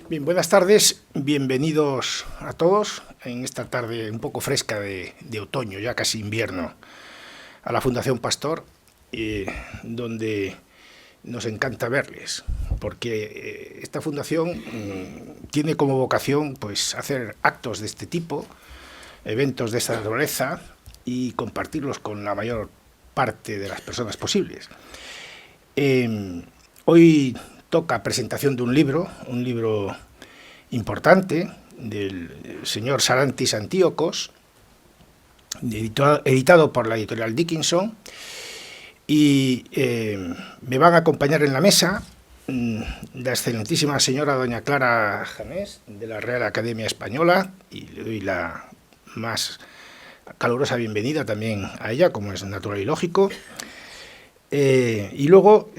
Bien, buenas tardes, bienvenidos a todos en esta tarde un poco fresca de otoño, ya casi invierno, a la Fundación Pastor, donde nos encanta verles, porque esta fundación tiene como vocación pues hacer actos de este tipo, eventos de esta naturaleza y compartirlos con la mayor parte de las personas posibles. Hoy toca presentación de un libro importante del señor Sarantis Antíocos, editado por la editorial Dickinson, y me van a acompañar en la mesa la excelentísima señora doña Clara Janés, de la Real Academia Española, y le doy la más calurosa bienvenida también a ella, como es natural y lógico. Y luego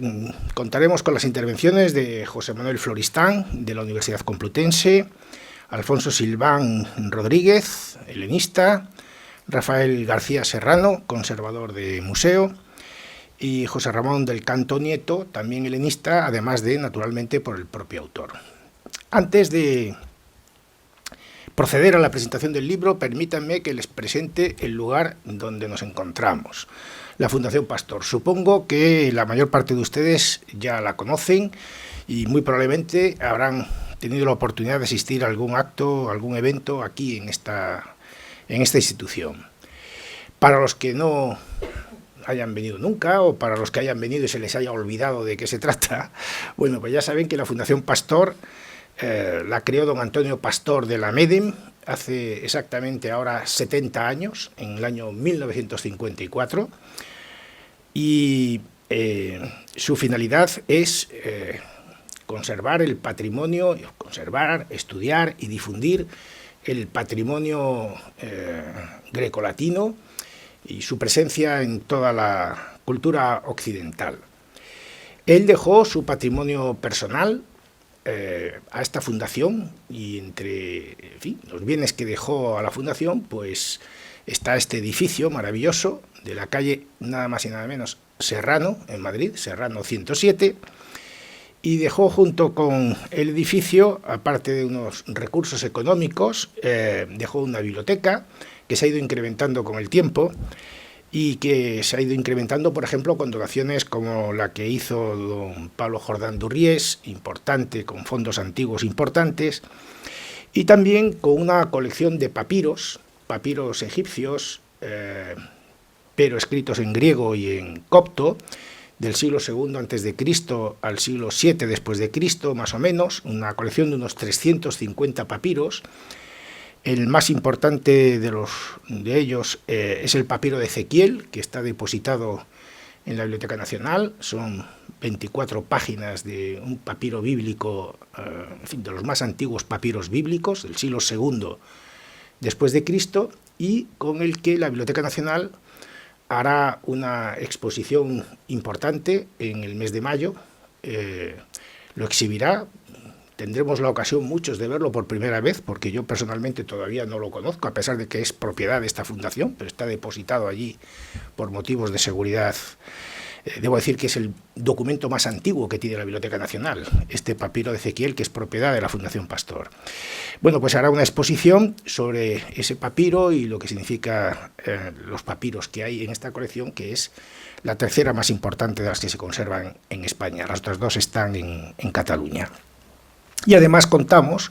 contaremos con las intervenciones de José Manuel Floristán, de la Universidad Complutense, Alfonso Silván Rodríguez, helenista, Rafael García Serrano, conservador de museo, y José Ramón del Canto Nieto, también helenista, además de, naturalmente, por el propio autor. Antes de proceder a la presentación del libro, permítanme que les presente el lugar donde nos encontramos. La Fundación Pastor. Supongo que la mayor parte de ustedes ya la conocen y muy probablemente habrán tenido la oportunidad de asistir a algún acto, algún evento aquí en esta institución. Para los que no hayan venido nunca o para los que hayan venido y se les haya olvidado de qué se trata, bueno, pues ya saben que la Fundación Pastor la creó don Antonio Pastor de la Medem hace exactamente ahora 70 años, en el año 1954, y su finalidad es conservar el patrimonio, estudiar y difundir el patrimonio grecolatino y su presencia en toda la cultura occidental. Él dejó su patrimonio personal a esta fundación, y entre los bienes que dejó a la fundación pues está este edificio maravilloso de la calle nada más y nada menos Serrano, en Madrid, Serrano 107, y dejó junto con el edificio, aparte de unos recursos económicos, dejó una biblioteca que se ha ido incrementando con el tiempo y que se ha ido incrementando, por ejemplo, con donaciones como la que hizo don Pablo Jordán Durries, importante, con fondos antiguos importantes, y también con una colección de papiros egipcios, pero escritos en griego y en copto, del siglo II a.C. al siglo VII después de Cristo, más o menos, una colección de unos 350 papiros. El más importante de ellos es el papiro de Ezequiel, que está depositado en la Biblioteca Nacional. Son 24 páginas de un papiro bíblico, de los más antiguos papiros bíblicos, del siglo II después de Cristo, y con el que la Biblioteca Nacional hará una exposición importante en el mes de mayo. Lo exhibirá. Tendremos la ocasión muchos de verlo por primera vez, porque yo personalmente todavía no lo conozco, a pesar de que es propiedad de esta fundación, pero está depositado allí por motivos de seguridad. Debo decir que es el documento más antiguo que tiene la Biblioteca Nacional, este papiro de Ezequiel, que es propiedad de la Fundación Pastor. Bueno, pues hará una exposición sobre ese papiro y lo que significa los papiros que hay en esta colección, que es la tercera más importante de las que se conservan en España. Las otras dos están en Cataluña. Y además contamos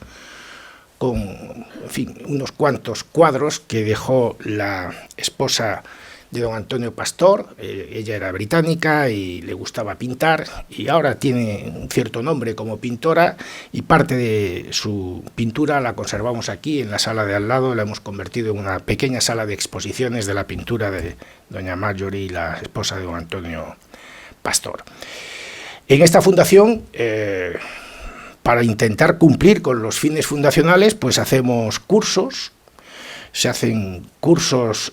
con unos cuantos cuadros que dejó la esposa de don Antonio Pastor. Ella era británica y le gustaba pintar, y ahora tiene un cierto nombre como pintora, y parte de su pintura la conservamos aquí en la sala de al lado. La hemos convertido en una pequeña sala de exposiciones de la pintura de doña Marjorie, la esposa de don Antonio Pastor. En esta fundación, para intentar cumplir con los fines fundacionales, pues hacemos cursos. Se hacen cursos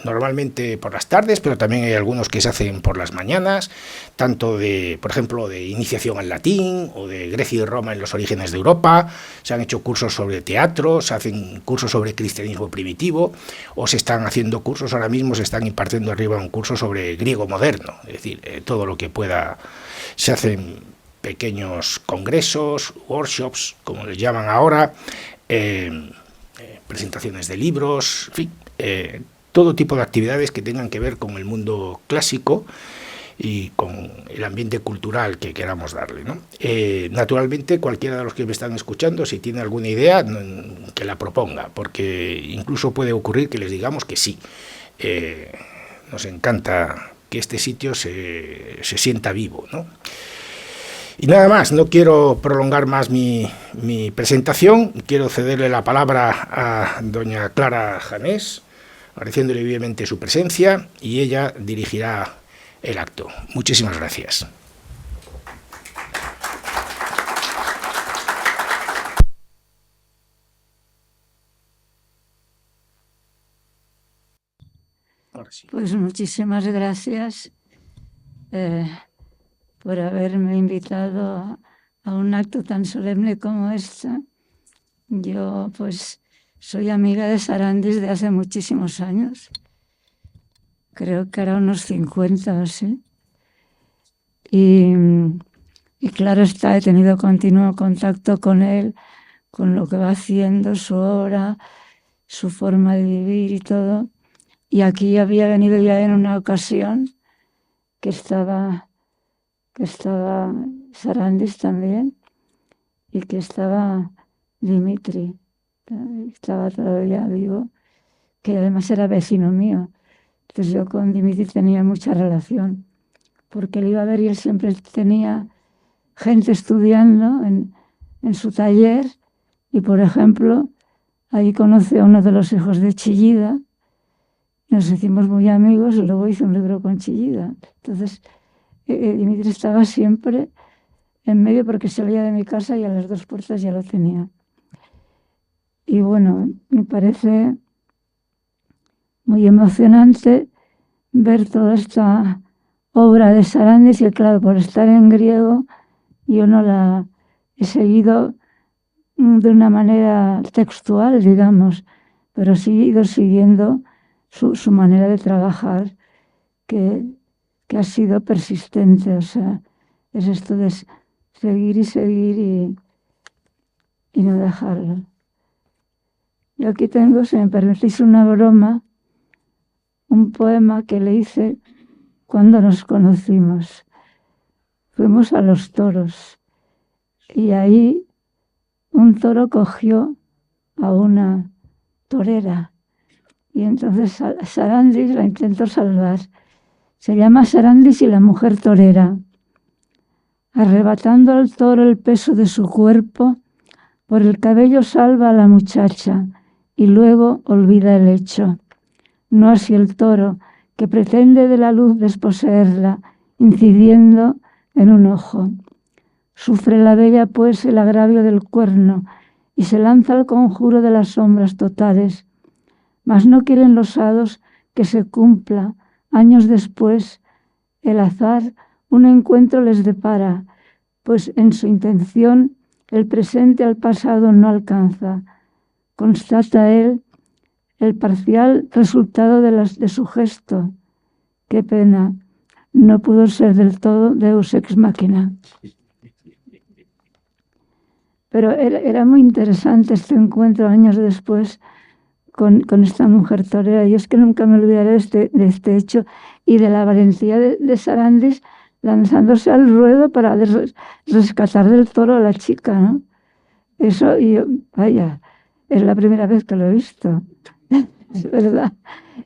normalmente por las tardes, pero también hay algunos que se hacen por las mañanas, tanto de, por ejemplo, de iniciación al latín o de Grecia y Roma en los orígenes de Europa. Se han hecho cursos sobre teatro, se hacen cursos sobre cristianismo primitivo, o se están haciendo cursos, ahora mismo se están impartiendo arriba un curso sobre griego moderno, es decir, todo lo que pueda. Se hacen pequeños congresos, workshops, como les llaman ahora, presentaciones de libros, en fin, todo tipo de actividades que tengan que ver con el mundo clásico y con el ambiente cultural que queramos darle, ¿no? Naturalmente, cualquiera de los que me están escuchando, si tiene alguna idea, que la proponga, porque incluso puede ocurrir que les digamos que sí. Nos encanta que este sitio se sienta vivo, ¿no? Y nada más, no quiero prolongar más mi presentación, quiero cederle la palabra a doña Clara Janés, agradeciéndole vivamente su presencia, y ella dirigirá el acto. Muchísimas gracias. Pues muchísimas gracias por haberme invitado a un acto tan solemne como este. Yo pues soy amiga de Sarandis de hace muchísimos años. Creo que era unos 50 o así. Y claro está, he tenido continuo contacto con él, con lo que va haciendo, su obra, su forma de vivir y todo. Y aquí había venido ya en una ocasión que estaba Sarandis también y que estaba Dimitri, estaba todavía vivo, que además era vecino mío. Entonces yo con Dimitri tenía mucha relación, porque él iba a ver y él siempre tenía gente estudiando en su taller y, por ejemplo, ahí conocí a uno de los hijos de Chillida, nos hicimos muy amigos y luego hice un libro con Chillida. Entonces Dimitri estaba siempre en medio porque salía de mi casa y a las 2 puertas ya lo tenía. Y bueno, me parece muy emocionante ver toda esta obra de Sarandis y claro, por estar en griego yo no la he seguido de una manera textual, digamos, pero sí he ido siguiendo su manera de trabajar que ha sido persistente, o sea, es esto de seguir y seguir y no dejarlo. Yo aquí tengo, si me permitís una broma, un poema que le hice cuando nos conocimos. Fuimos a los toros y ahí un toro cogió a una torera y entonces Sarandis la intentó salvar. Se llama Sarandis y la mujer torera. Arrebatando al toro el peso de su cuerpo, por el cabello salva a la muchacha y luego olvida el hecho. No así el toro, que pretende de la luz desposeerla, incidiendo en un ojo. Sufre la bella pues el agravio del cuerno y se lanza al conjuro de las sombras totales. Mas no quieren los hados que se cumpla. Años después, el azar un encuentro les depara, pues en su intención el presente al pasado no alcanza. Constata él el parcial resultado de su gesto. Qué pena, no pudo ser del todo Deus ex machina. Pero era muy interesante este encuentro años después con esta mujer torera. Y es que nunca me olvidaré de este hecho y de la valentía de Sarandis lanzándose al ruedo para rescatar del toro a la chica, ¿no? Eso, y yo, vaya, es la primera vez que lo he visto, es verdad.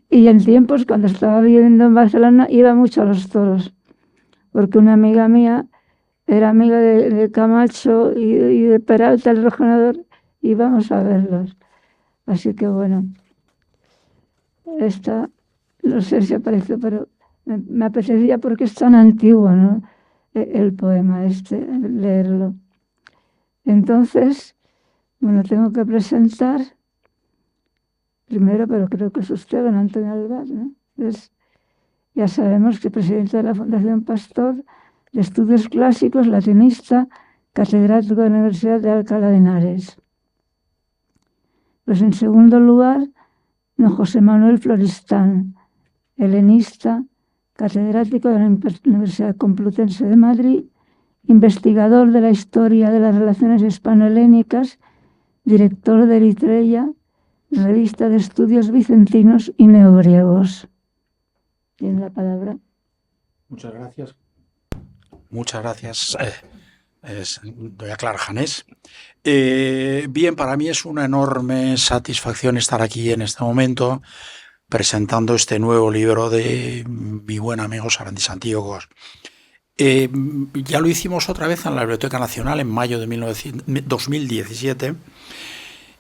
Y en tiempos, cuando estaba viviendo en Barcelona, iba mucho a los toros, porque una amiga mía era amiga de Camacho y de Peralta, el rejonador, y íbamos a verlos. Así que bueno, esta, no sé si apareció, pero me apetecía porque es tan antiguo, ¿no? El poema leerlo. Entonces, bueno, tengo que presentar primero, pero creo que es usted, don Antonio Alvar, ¿no? Ya sabemos que es presidente de la Fundación Pastor de Estudios Clásicos, latinista, catedrático de la Universidad de Alcalá de Henares. Pues en segundo lugar, don José Manuel Floristán, helenista, catedrático de la Universidad Complutense de Madrid investigador de la historia de las relaciones hispano-helénicas, director de Eritreia, revista de estudios vicentinos y neogriegos. Tiene la palabra. Muchas gracias. Muchas gracias, doña Clara Janés. Bien, para mí es una enorme satisfacción estar aquí en este momento presentando este nuevo libro de mi buen amigo Sarandis Antílogos. Ya lo hicimos otra vez en la Biblioteca Nacional en mayo de 2017,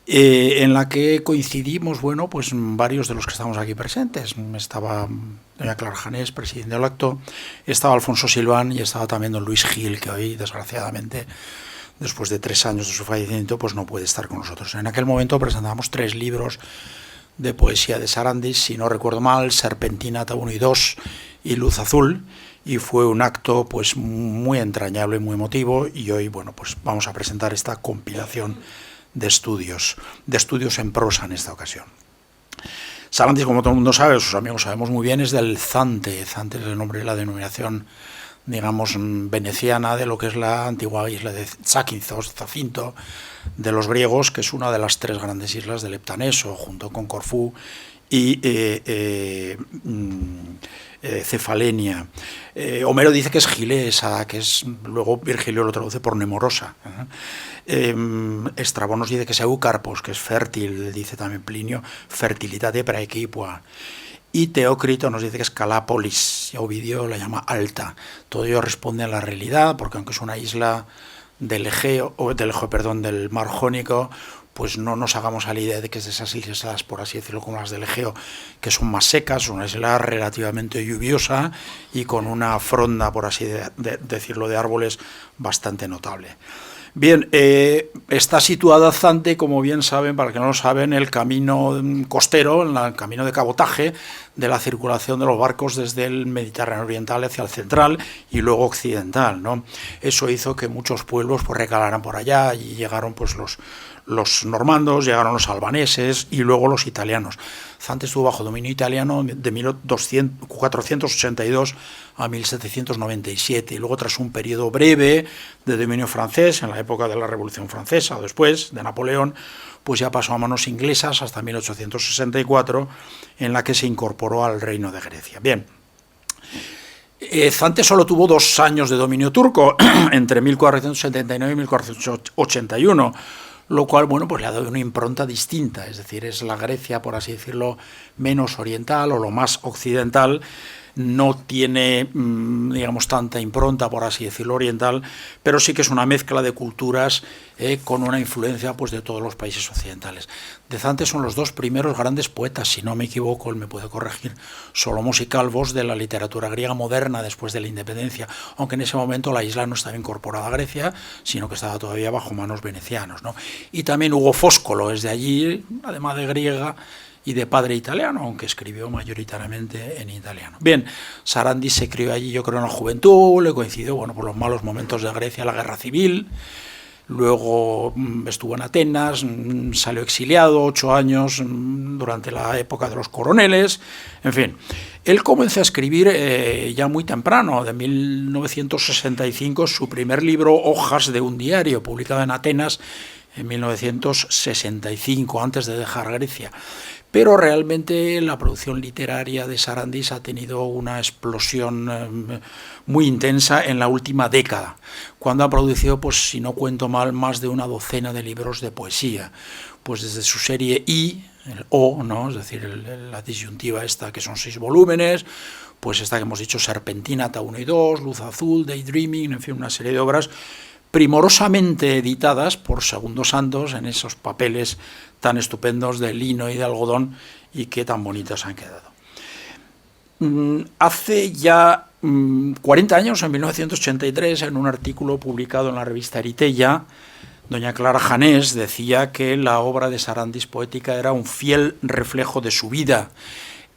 en la que coincidimos, bueno, pues varios de los que estamos aquí presentes. Estaba doña Clara Janés, presidiendo el acto, estaba Alfonso Silván y estaba también don Luis Gil, que hoy, desgraciadamente, después de 3 años de su fallecimiento, pues no puede estar con nosotros. En aquel momento presentamos 3 libros de poesía de Sarandis, si no recuerdo mal, Serpentinata 1 y 2 y Luz Azul, y fue un acto pues muy entrañable, muy emotivo, y hoy, bueno, pues vamos a presentar esta compilación de estudios en prosa en esta ocasión. Sarandis, como todo el mundo sabe, sus amigos sabemos muy bien, es del Zante. Zante es el nombre de la denominación, digamos, veneciana de lo que es la antigua isla de Zakynthos, Zafinto, de los griegos, que es una de las 3 grandes islas del Heptaneso, junto con Corfú y Cefalenia. Homero dice que es Gilesa, que es, luego Virgilio lo traduce por Nemorosa. Estrabón nos dice que es Eucarpos, que es fértil, dice también Plinio, fertilitate praequipua. Y Teócrito nos dice que es Calápolis, y Ovidio la llama Alta. Todo ello responde a la realidad, porque aunque es una isla del del Mar Jónico, pues no nos hagamos a la idea de que es de esas islas, por así decirlo, como las del Egeo, que son más secas, una isla relativamente lluviosa y con una fronda, por así decirlo, de árboles bastante notable. Bien, está situada Zante, como bien saben, para que no lo saben, el camino costero, el camino de cabotaje de la circulación de los barcos desde el Mediterráneo oriental hacia el central y luego occidental, ¿no? Eso hizo que muchos pueblos pues recalaran por allá y llegaron pues los normandos, llegaron los albaneses y luego los italianos. Zante estuvo bajo dominio italiano de 1482 a 1797 y luego, tras un periodo breve de dominio francés en la época de la Revolución Francesa o después de Napoleón, pues ya pasó a manos inglesas hasta 1864, en la que se incorporó al Reino de Grecia. Bien, Zante solo tuvo 2 años de dominio turco, entre 1479 y 1481, lo cual, bueno, pues le ha dado una impronta distinta, es decir, es la Grecia, por así decirlo, menos oriental o lo más occidental. No tiene, digamos, tanta impronta, por así decirlo, oriental, pero sí que es una mezcla de culturas con una influencia pues de todos los países occidentales. De Zante son los 2 primeros grandes poetas, si no me equivoco, él me puede corregir, Solomos y Calvos, de la literatura griega moderna después de la independencia, aunque en ese momento la isla no estaba incorporada a Grecia, sino que estaba todavía bajo manos venecianos, ¿no? Y también Hugo Foscolo es de allí, además de griega, y de padre italiano, aunque escribió mayoritariamente en italiano. Bien, Sarandis se crió allí, yo creo, en la juventud, le coincidió, bueno, por los malos momentos de Grecia, la guerra civil, luego estuvo en Atenas, salió exiliado 8 años durante la época de los coroneles, en fin. Él comenzó a escribir ya muy temprano, de 1965, su primer libro, Hojas de un diario, publicado en Atenas en 1965, antes de dejar Grecia. Pero realmente la producción literaria de Sarandis ha tenido una explosión muy intensa en la última década, cuando ha producido, pues si no cuento mal, más de una docena de libros de poesía, pues desde su serie I, el O, ¿no? Es decir, la disyuntiva esta, que son 6 volúmenes, pues esta que hemos dicho, Serpentinata 1 y 2, Luz Azul, Daydreaming, en fin, una serie de obras primorosamente editadas por Segundo Santos en esos papeles tan estupendos de lino y de algodón y que tan bonitos han quedado. Hace ya 40 años, en 1983, en un artículo publicado en la revista Eritreia, doña Clara Janés decía que la obra de Sarandis poética era un fiel reflejo de su vida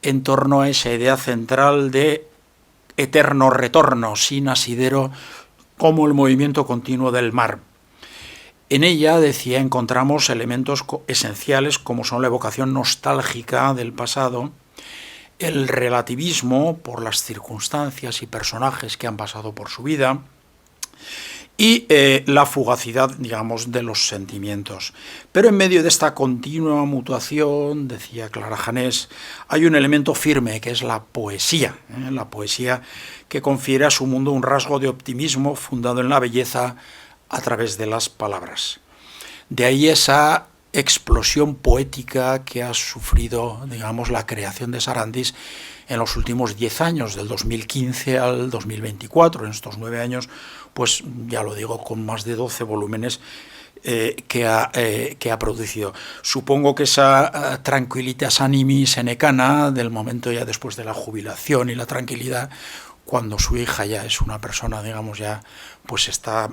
en torno a esa idea central de eterno retorno, sin asidero, como el movimiento continuo del mar. En ella, decía, encontramos elementos esenciales como son la evocación nostálgica del pasado, el relativismo por las circunstancias y personajes que han pasado por su vida, y la fugacidad, digamos, de los sentimientos. Pero en medio de esta continua mutuación, decía Clara Janés, hay un elemento firme que es la poesía que confiere a su mundo un rasgo de optimismo fundado en la belleza a través de las palabras. De ahí esa explosión poética que ha sufrido, digamos, la creación de Sarandis en los últimos 10 años, del 2015 al 2024, en estos 9 años, pues ya lo digo, con más de 12 volúmenes que ha producido. Supongo que esa tranquilitas animi senecana del momento ya después de la jubilación y la tranquilidad, cuando su hija ya es una persona, digamos, ya pues ha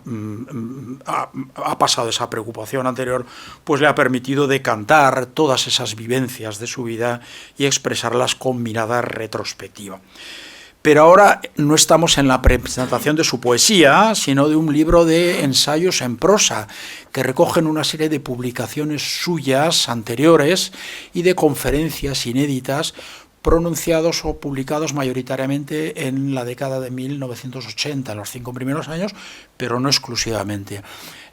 pasado esa preocupación anterior, pues le ha permitido decantar todas esas vivencias de su vida y expresarlas con mirada retrospectiva. Pero ahora no estamos en la presentación de su poesía, sino de un libro de ensayos en prosa, que recogen una serie de publicaciones suyas anteriores y de conferencias inéditas pronunciados o publicados mayoritariamente en la década de 1980, en los 5 primeros años, pero no exclusivamente.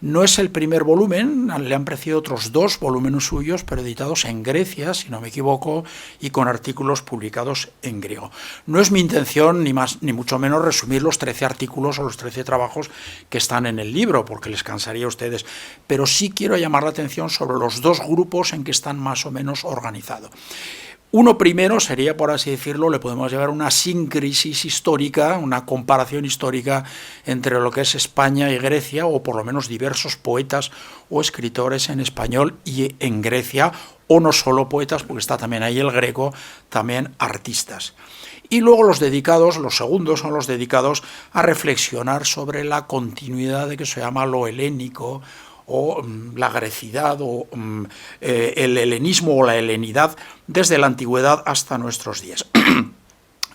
No es el primer volumen, le han precedido otros 2 volúmenes suyos, pero editados en Grecia, si no me equivoco, y con artículos publicados en griego. No es mi intención, ni más ni mucho menos, resumir los 13 artículos o los 13 trabajos que están en el libro, porque les cansaría a ustedes, pero sí quiero llamar la atención sobre los 2 grupos en que están más o menos organizados. Uno primero sería, por así decirlo, le podemos llevar una síncresis histórica, una comparación histórica entre lo que es España y Grecia, o por lo menos diversos poetas o escritores en español y en Grecia, o no solo poetas, porque está también ahí el Greco, también artistas. Y luego los segundos son los dedicados a reflexionar sobre la continuidad de que se llama lo helénico, o la grecidad, o el helenismo o la helenidad, desde la antigüedad hasta nuestros días.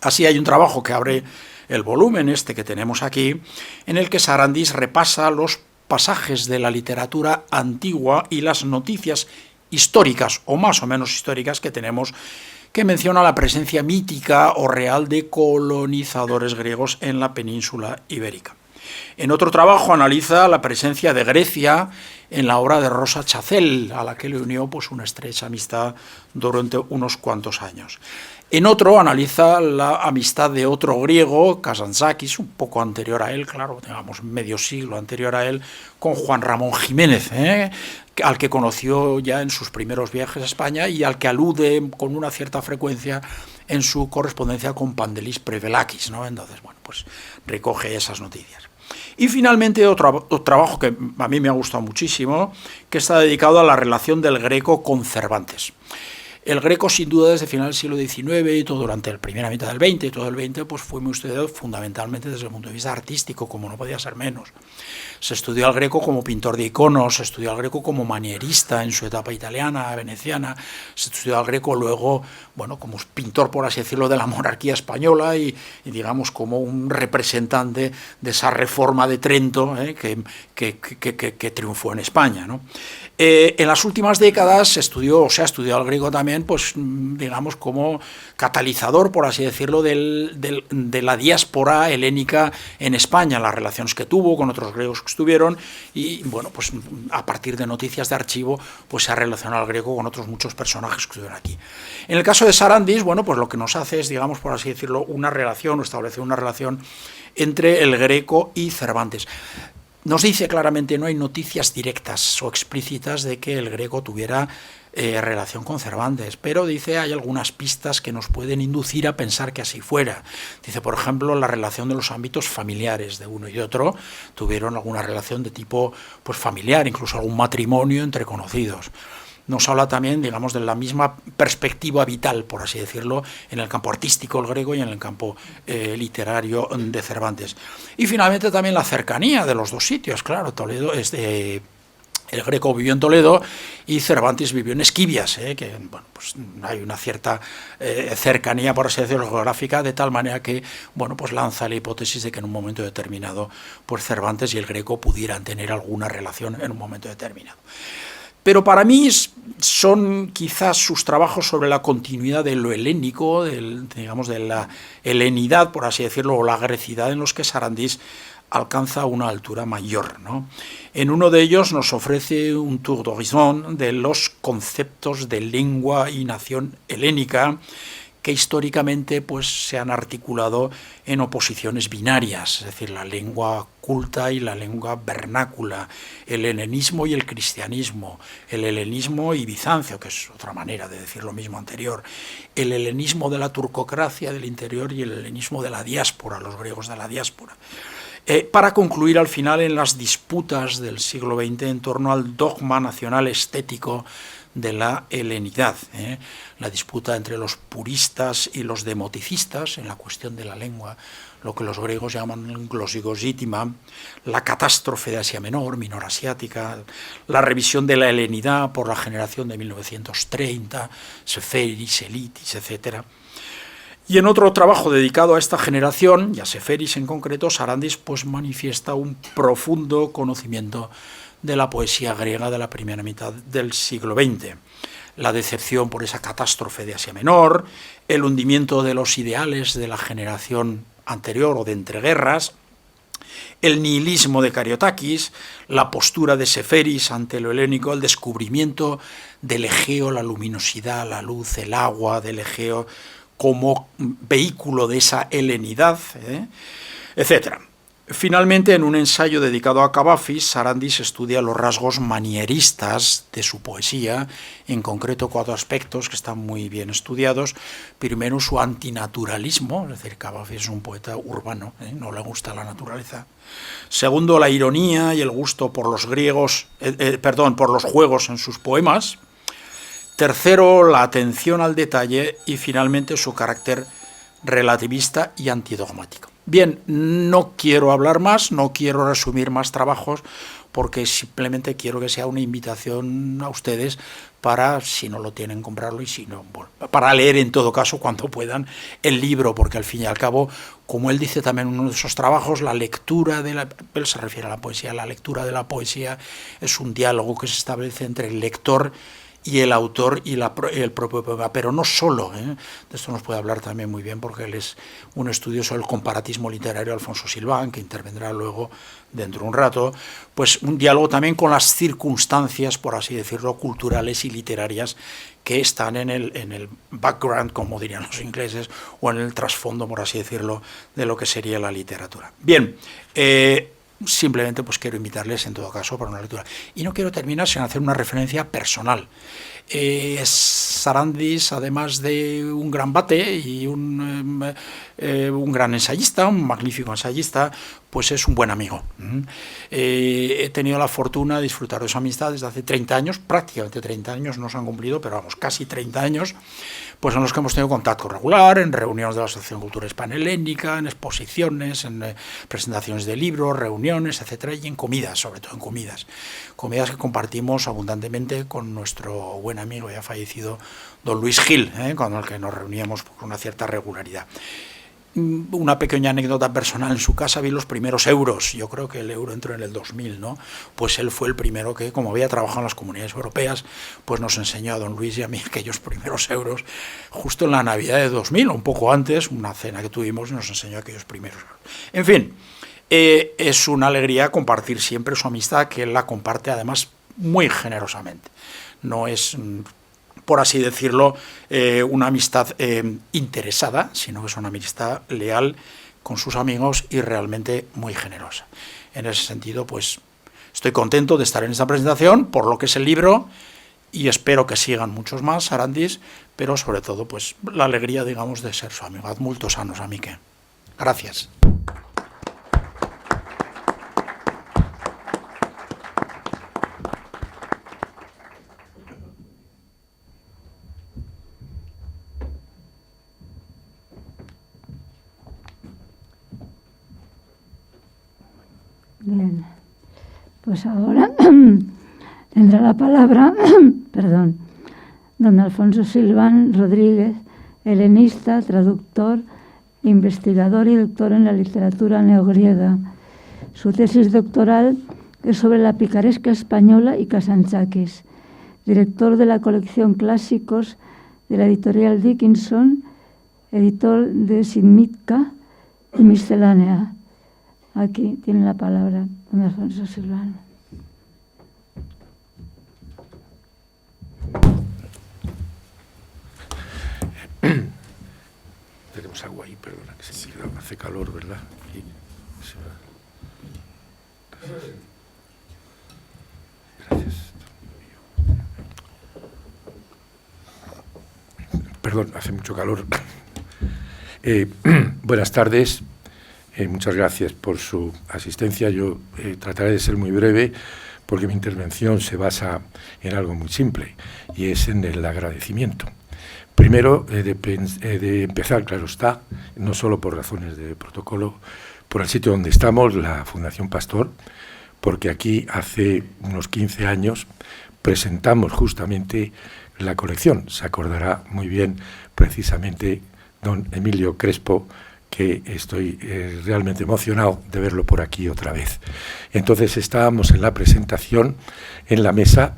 Así hay un trabajo que abre el volumen este que tenemos aquí, en el que Sarandis repasa los pasajes de la literatura antigua y las noticias históricas, o más o menos históricas, que tenemos, que menciona la presencia mítica o real de colonizadores griegos en la península ibérica. En otro trabajo analiza la presencia de Grecia en la obra de Rosa Chacel, a la que le unió pues una estrecha amistad durante unos cuantos años. En otro analiza la amistad de otro griego, Kazantzakis, un poco anterior a él, claro, digamos medio siglo anterior a él, con Juan Ramón Jiménez, al que conoció ya en sus primeros viajes a España y al que alude con una cierta frecuencia en su correspondencia con Pandelis Prevelakis, ¿no? Entonces, bueno, pues recoge esas noticias. Y finalmente otro trabajo que a mí me ha gustado muchísimo, que está dedicado a la relación del Greco con Cervantes. El Greco, sin duda, desde final del siglo XIX y todo durante la primera mitad del XX y todo el XX, pues fue muy estudiado fundamentalmente desde el punto de vista artístico, como no podía ser menos. Se estudió al Greco como pintor de iconos, se estudió al Greco como manierista en su etapa italiana, veneciana, se estudió al Greco luego, bueno, como pintor, por así decirlo, de la monarquía española y digamos, como un representante de esa reforma de Trento que triunfó en España, ¿no? En las últimas décadas se ha estudiado al griego también, pues digamos como catalizador, por así decirlo, de la diáspora helénica en España, las relaciones que tuvo con otros griegos que estuvieron, y bueno, pues a partir de noticias de archivo, pues se ha relacionado al griego con otros muchos personajes que estuvieron aquí. En el caso de Sarandis, bueno, pues lo que nos hace es, digamos, por así decirlo, establecer una relación entre el Greco y Cervantes. Nos dice claramente, no hay noticias directas o explícitas de que el Greco tuviera relación con Cervantes, pero dice hay algunas pistas que nos pueden inducir a pensar que así fuera. Dice, por ejemplo, la relación de los ámbitos familiares de uno y de otro, tuvieron alguna relación de tipo pues familiar, incluso algún matrimonio entre conocidos. Nos habla también, digamos, de la misma perspectiva vital, por así decirlo, en el campo artístico el griego y en el campo literario de Cervantes. Y finalmente también la cercanía de los dos sitios, claro, Toledo es de... El Greco vivió en Toledo y Cervantes vivió en Esquivias, que bueno, pues hay una cierta cercanía, por así decirlo, geográfica, de tal manera que bueno, pues lanza la hipótesis de que en un momento determinado pues Cervantes y el Greco pudieran tener alguna relación en un momento determinado. Pero para mí son quizás sus trabajos sobre la continuidad de lo helénico, digamos de la helenidad, por así decirlo, o la grecidad, en los que Sarandis alcanza una altura mayor, ¿no? En uno de ellos nos ofrece un tour d'horizon de los conceptos de lengua y nación helénica que históricamente pues, se han articulado en oposiciones binarias, es decir, la lengua culta y la lengua vernácula, el helenismo y el cristianismo, el helenismo y Bizancio, que es otra manera de decir lo mismo anterior, el helenismo de la turcocracia del interior y el helenismo de la diáspora, los griegos de la diáspora. Para concluir al final en las disputas del siglo XX en torno al dogma nacional estético de la helenidad, la disputa entre los puristas y los demoticistas en la cuestión de la lengua, lo que los griegos llaman glosigosítima, la catástrofe de Asia Menor, Minor Asiática, la revisión de la helenidad por la generación de 1930, Seferis, Elitis, etc. Y en otro trabajo dedicado a esta generación, y a Seferis en concreto, Sarantis pues manifiesta un profundo conocimiento de la poesía griega de la primera mitad del siglo XX. La decepción por esa catástrofe de Asia Menor, el hundimiento de los ideales de la generación anterior o de entreguerras, el nihilismo de Kariotakis, la postura de Seferis ante lo helénico, el descubrimiento del Egeo, la luminosidad, la luz, el agua del Egeo como vehículo de esa helenidad, etc. Finalmente, en un ensayo dedicado a Cavafis, Sarantis estudia los rasgos manieristas de su poesía, en concreto 4 aspectos que están muy bien estudiados. Primero, su antinaturalismo, es decir, Cavafis es un poeta urbano, no le gusta la naturaleza. Segundo, la ironía y el gusto por los por los juegos en sus poemas. Tercero, la atención al detalle y finalmente su carácter relativista y antidogmático. Bien, no quiero hablar más, no quiero resumir más trabajos, porque simplemente quiero que sea una invitación a ustedes para, si no lo tienen, comprarlo, y si no, bueno, para leer en todo caso cuando puedan el libro, porque al fin y al cabo, como él dice también en uno de esos trabajos, la lectura de la, él se refiere a la poesía, la lectura de la poesía es un diálogo que se establece entre el lector y el autor y el propio poema, pero no solo, de esto nos puede hablar también muy bien porque él es un estudio sobre el comparatismo literario, Alfonso Silván, que intervendrá luego dentro de un rato, pues un diálogo también con las circunstancias, por así decirlo, culturales y literarias que están en el background, como dirían los ingleses, o en el trasfondo, por así decirlo, de lo que sería la literatura. Bien, simplemente pues quiero invitarles en todo caso para una lectura. Y no quiero terminar sin hacer una referencia personal. Sarantis, además de un gran bate y un gran ensayista, un magnífico ensayista, pues es un buen amigo. He tenido la fortuna de disfrutar de su amistad desde hace 30 años, prácticamente 30 años, no se han cumplido, pero vamos, casi 30 años, pues en los que hemos tenido contacto regular, en reuniones de la Asociación Cultura Hispanhelénica, en exposiciones, en presentaciones de libros, reuniones, etcétera, y en comidas, sobre todo en comidas que compartimos abundantemente con nuestro buen amigo ya fallecido, don Luis Gil, con el que nos reuníamos con una cierta regularidad. Una pequeña anécdota personal: en su casa vi los primeros euros. Yo creo que el euro entró en el 2000, ¿no? Pues él fue el primero que, como había trabajado en las comunidades europeas, pues nos enseñó a don Luis y a mí aquellos primeros euros, justo en la Navidad de 2000, un poco antes, una cena que tuvimos, y nos enseñó aquellos primeros euros. En fin, es una alegría compartir siempre su amistad, que él la comparte además muy generosamente. No es, por así decirlo, una amistad interesada, sino que es una amistad leal con sus amigos y realmente muy generosa. En ese sentido, pues estoy contento de estar en esta presentación por lo que es el libro, y espero que sigan muchos más, Sarantis, pero sobre todo pues la alegría, digamos, de ser su amigo. Ad multos anos, amique. Gracias. Bien, pues ahora tendrá la palabra, perdón, don Alfonso Silván Rodríguez, helenista, traductor, investigador y doctor en la literatura neogriega. Su tesis doctoral es sobre la picaresca española y Casanchakis, director de la colección Clásicos de la editorial Dickinson, editor de Simitka y Miscelánea. Aquí tiene la palabra don Alfonso Silvano. Tenemos agua ahí, perdona, que se me queda, hace calor, ¿verdad? Gracias. Perdón, hace mucho calor. Buenas tardes. Muchas gracias por su asistencia. Yo trataré de ser muy breve porque mi intervención se basa en algo muy simple y es en el agradecimiento. Primero, de empezar, claro está, no solo por razones de protocolo, por el sitio donde estamos, la Fundación Pastor, porque aquí hace unos 15 años presentamos justamente la colección. Se acordará muy bien precisamente don Emilio Crespo, que estoy realmente emocionado de verlo por aquí otra vez. Entonces estábamos en la presentación, en la mesa,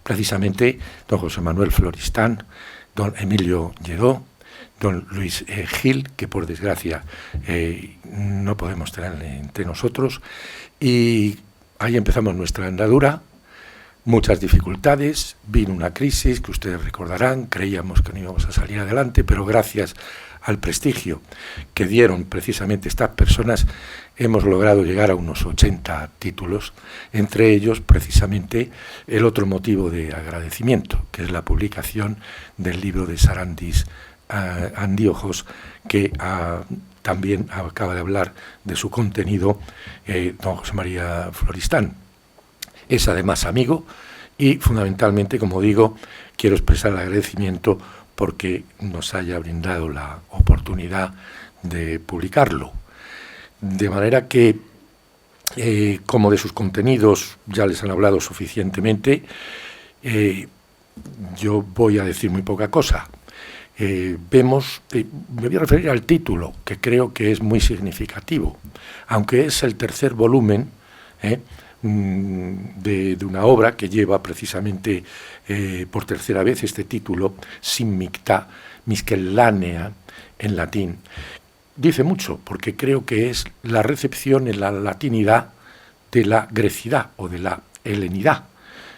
precisamente don José Manuel Floristán, don Emilio Lledó, don Luis Gil, que por desgracia no podemos tenerle entre nosotros, y ahí empezamos nuestra andadura. Muchas dificultades, vino una crisis que ustedes recordarán, creíamos que no íbamos a salir adelante, pero gracias al prestigio que dieron precisamente estas personas, hemos logrado llegar a unos 80 títulos, entre ellos precisamente el otro motivo de agradecimiento, que es la publicación del libro de Sarandis Andiojos, que también acaba de hablar de su contenido don José María Floristán. Es además amigo y fundamentalmente, como digo, quiero expresar el agradecimiento porque nos haya brindado la oportunidad de publicarlo. De manera que, como de sus contenidos ya les han hablado suficientemente, yo voy a decir muy poca cosa. Me voy a referir al título, que creo que es muy significativo, aunque es el tercer volumen, de una obra que lleva precisamente por tercera vez este título, Simicta Miscellanea, en latín. Dice mucho, porque creo que es la recepción en la latinidad de la grecidad o de la helenidad.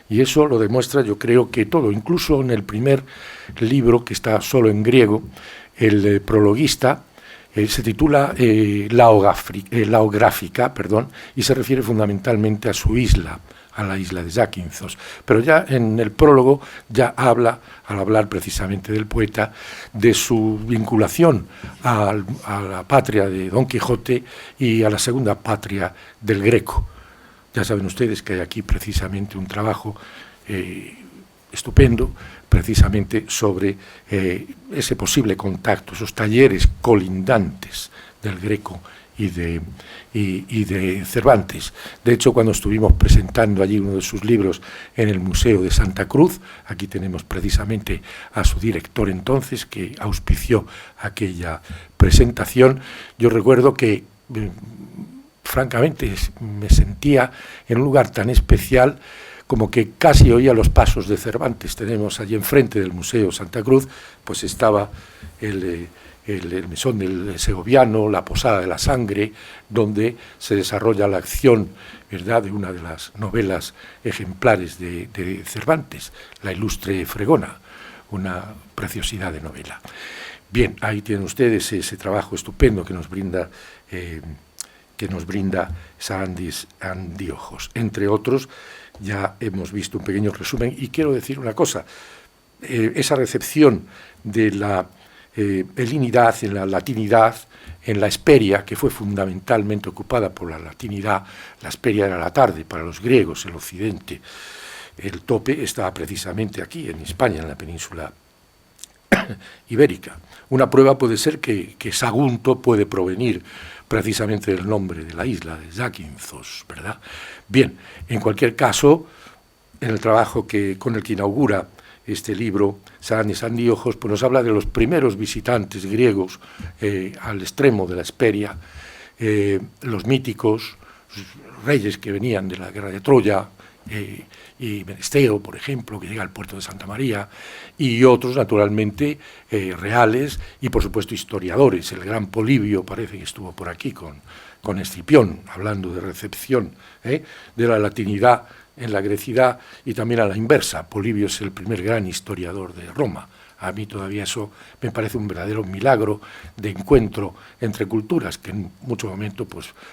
Y eso lo demuestra, yo creo que todo, incluso en el primer libro, que está solo en griego, el prologuista, se titula Laográfica, y se refiere fundamentalmente a su isla, a la isla de Zakynthos. Pero ya en el prólogo ya habla, al hablar precisamente del poeta, de su vinculación a la patria de Don Quijote y a la segunda patria del Greco. Ya saben ustedes que hay aquí precisamente un trabajo estupendo, precisamente sobre ese posible contacto, esos talleres colindantes del Greco y de Cervantes. De hecho, cuando estuvimos presentando allí uno de sus libros en el Museo de Santa Cruz, aquí tenemos precisamente a su director entonces, que auspició aquella presentación, yo recuerdo que francamente me sentía en un lugar tan especial como que casi oía los pasos de Cervantes. Tenemos allí enfrente del Museo Santa Cruz, pues estaba el mesón del Segoviano, la Posada de la Sangre, donde se desarrolla la acción, ¿verdad?, de una de las novelas ejemplares de Cervantes, La Ilustre Fregona, una preciosidad de novela. Bien, ahí tienen ustedes ese trabajo estupendo que nos brinda Sarandis Andiojos. Entre otros, ya hemos visto un pequeño resumen y quiero decir una cosa. Esa recepción de la helinidad, en la latinidad, en la Hesperia, que fue fundamentalmente ocupada por la latinidad, la Hesperia era la tarde para los griegos, el occidente. El tope estaba precisamente aquí, en España, en la península ibérica. Una prueba puede ser que Sagunto puede provenir precisamente del nombre de la isla, de Zakynthos, ¿verdad? Bien, en cualquier caso, en el trabajo con el que inaugura este libro, Sarandis Andiojos, pues nos habla de los primeros visitantes griegos al extremo de la Hesperia, los míticos reyes que venían de la guerra de Troya y Menesteo, por ejemplo, que llega al puerto de Santa María, y otros, naturalmente, reales y, por supuesto, historiadores. El gran Polibio parece que estuvo por aquí con Escipión, hablando de recepción, de la latinidad en la grecidad y también a la inversa. Polibio es el primer gran historiador de Roma. A mí todavía eso me parece un verdadero milagro de encuentro entre culturas que en muchos momentos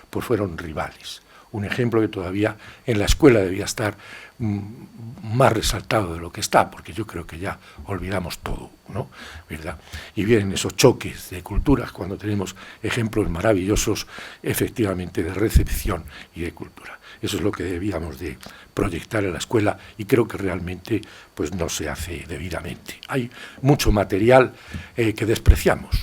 pues fueron rivales. Un ejemplo que todavía en la escuela debía estar más resaltado de lo que está, porque yo creo que ya olvidamos todo, ¿no? ¿Verdad? Y vienen esos choques de culturas cuando tenemos ejemplos maravillosos, efectivamente, de recepción y de cultura. Eso es lo que debíamos de proyectar en la escuela y creo que realmente pues no se hace debidamente. Hay mucho material que despreciamos,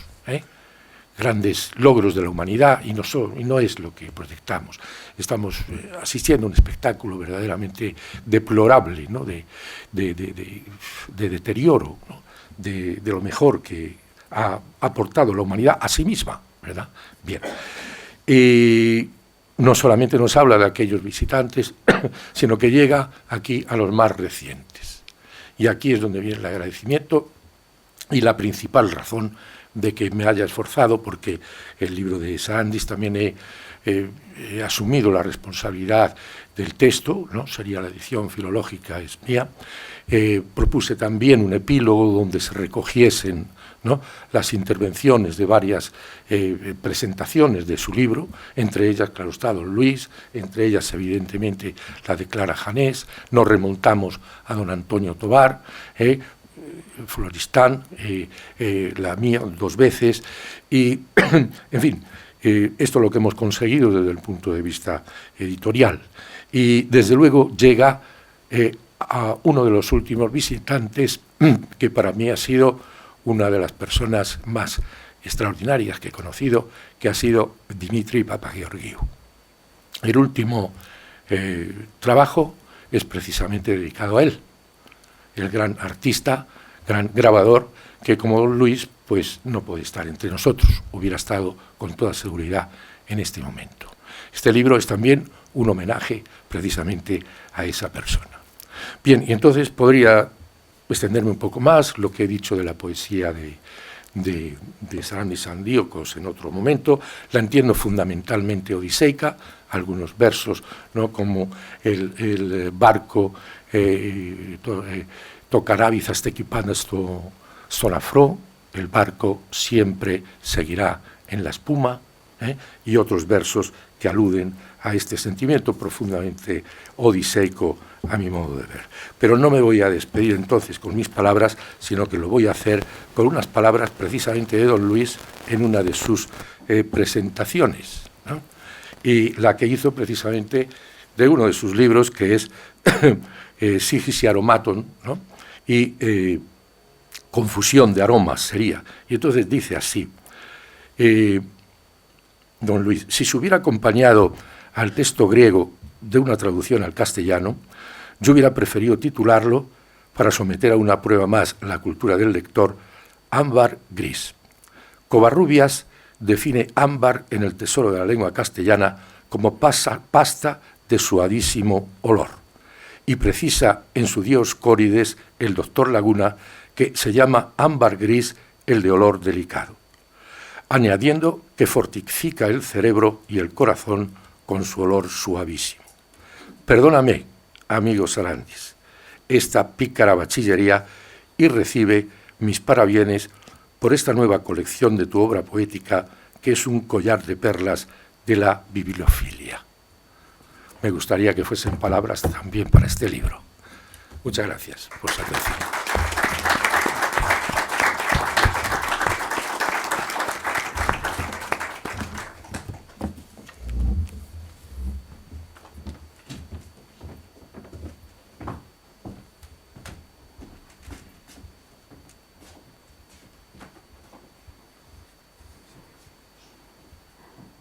grandes logros de la humanidad y no es lo que proyectamos. Estamos asistiendo a un espectáculo verdaderamente deplorable, ¿no? de deterioro, ¿no? de lo mejor que ha aportado la humanidad a sí misma, ¿verdad? Bien. No solamente nos habla de aquellos visitantes, sino que llega aquí a los más recientes. Y aquí es donde viene el agradecimiento y la principal razón de que me haya esforzado, porque el libro de Sarandis también he asumido la responsabilidad del texto, ¿no? Sería la edición filológica, es mía. Propuse también un epílogo donde se recogiesen, ¿no?, las intervenciones de varias presentaciones de su libro, entre ellas, claro está, don Luis, entre ellas, evidentemente, la de Clara Janés. Nos remontamos a don Antonio Tobar, Floristán, la mía 2 veces, y, en fin, esto es lo que hemos conseguido desde el punto de vista editorial. Y, desde luego, llega a uno de los últimos visitantes, que para mí ha sido una de las personas más extraordinarias que he conocido, que ha sido Dimitri Papageorgiou. El último trabajo es precisamente dedicado a él, el gran artista, gran grabador, que como don Luis, pues no puede estar entre nosotros, hubiera estado con toda seguridad en este momento. Este libro es también un homenaje precisamente a esa persona. Bien, y entonces podría extenderme un poco más lo que he dicho de la poesía de Sarandis Andíocos en otro momento. La entiendo fundamentalmente odiseica, algunos versos, ¿no?, como el barco tocarávizas tequipanas sonafró, el barco siempre seguirá en la espuma, y otros versos que aluden a este sentimiento profundamente odiseico a mi modo de ver. Pero no me voy a despedir entonces con mis palabras, sino que lo voy a hacer con unas palabras precisamente de don Luis en una de sus presentaciones, ¿no?, y la que hizo precisamente de uno de sus libros, que es Sigis y Aromaton, ¿no?, y confusión de aromas sería. Y entonces dice así, don Luis: si se hubiera acompañado al texto griego de una traducción al castellano, yo hubiera preferido titularlo, para someter a una prueba más la cultura del lector, Ámbar gris. Covarrubias define ámbar en el tesoro de la lengua castellana como pasta de suadísimo olor, y precisa en su Dioscórides el doctor Laguna que se llama ámbar gris el de olor delicado, añadiendo que fortifica el cerebro y el corazón con su olor suavísimo. Perdóname, amigo Sarandis, esta pícara bachillería, y recibe mis parabienes por esta nueva colección de tu obra poética, que es un collar de perlas de la bibliofilia. Me gustaría que fuesen palabras también para este libro. Muchas gracias por su atención.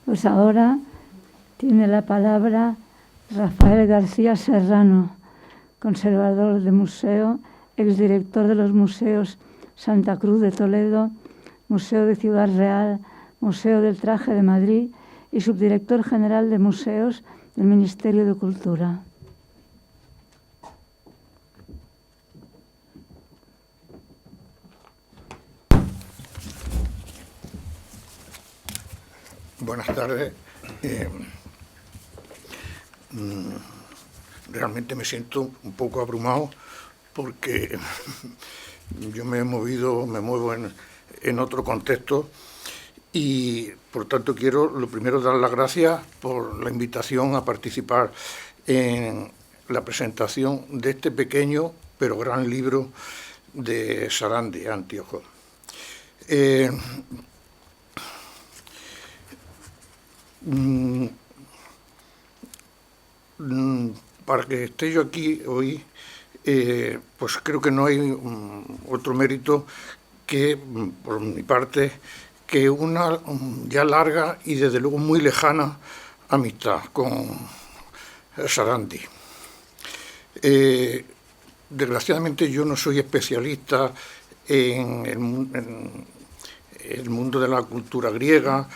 Pues ahora tiene la palabra Rafael García Serrano, conservador de museo, exdirector de los museos Santa Cruz de Toledo, Museo de Ciudad Real, Museo del Traje de Madrid y subdirector general de museos del Ministerio de Cultura. Buenas tardes. Realmente me siento un poco abrumado porque yo me muevo en otro contexto y por tanto quiero lo primero dar las gracias por la invitación a participar en la presentación de este pequeño pero gran libro de Sarandi, Antíoco. Para que esté yo aquí hoy, pues creo que no hay otro mérito que, por mi parte, que una ya larga y desde luego muy lejana amistad con Sarandi. Desgraciadamente yo no soy especialista en el mundo de la cultura griega,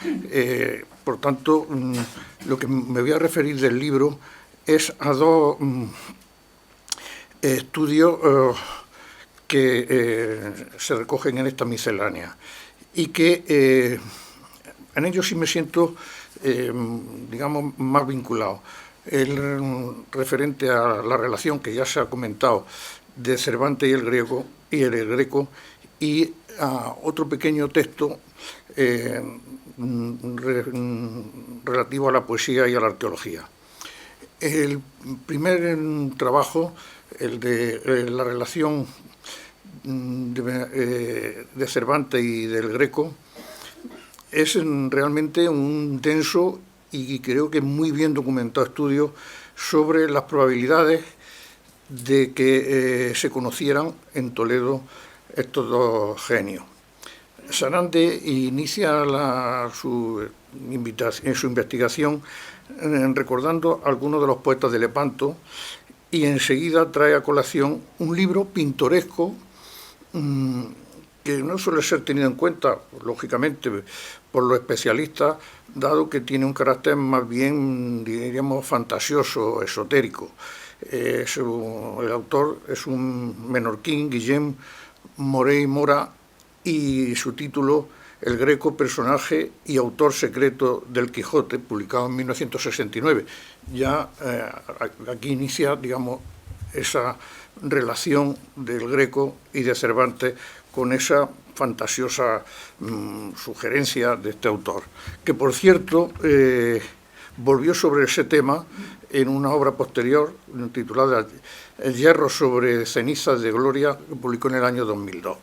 por tanto, lo que me voy a referir del libro es a dos estudios que se recogen en esta miscelánea y que en ellos sí me siento, digamos, más vinculado. El referente a la relación que ya se ha comentado de Cervantes y el Greco y a otro pequeño texto relativo a la poesía y a la arqueología. El primer trabajo, el de la relación de Cervantes y del Greco, es realmente un denso y creo que muy bien documentado estudio sobre las probabilidades de que se conocieran en Toledo estos dos genios. Sarandi inicia su investigación recordando a algunos de los poetas de Lepanto y enseguida trae a colación un libro pintoresco que no suele ser tenido en cuenta, lógicamente, por los especialistas, dado que tiene un carácter más bien, diríamos, fantasioso, esotérico. El autor es un menorquín, Guillem Morey Mora, y su título, El Greco, personaje y autor secreto del Quijote, publicado en 1969. Ya aquí inicia, digamos, esa relación del Greco y de Cervantes con esa fantasiosa sugerencia de este autor, que por cierto volvió sobre ese tema en una obra posterior titulada El hierro sobre cenizas de gloria, que publicó en el año 2002.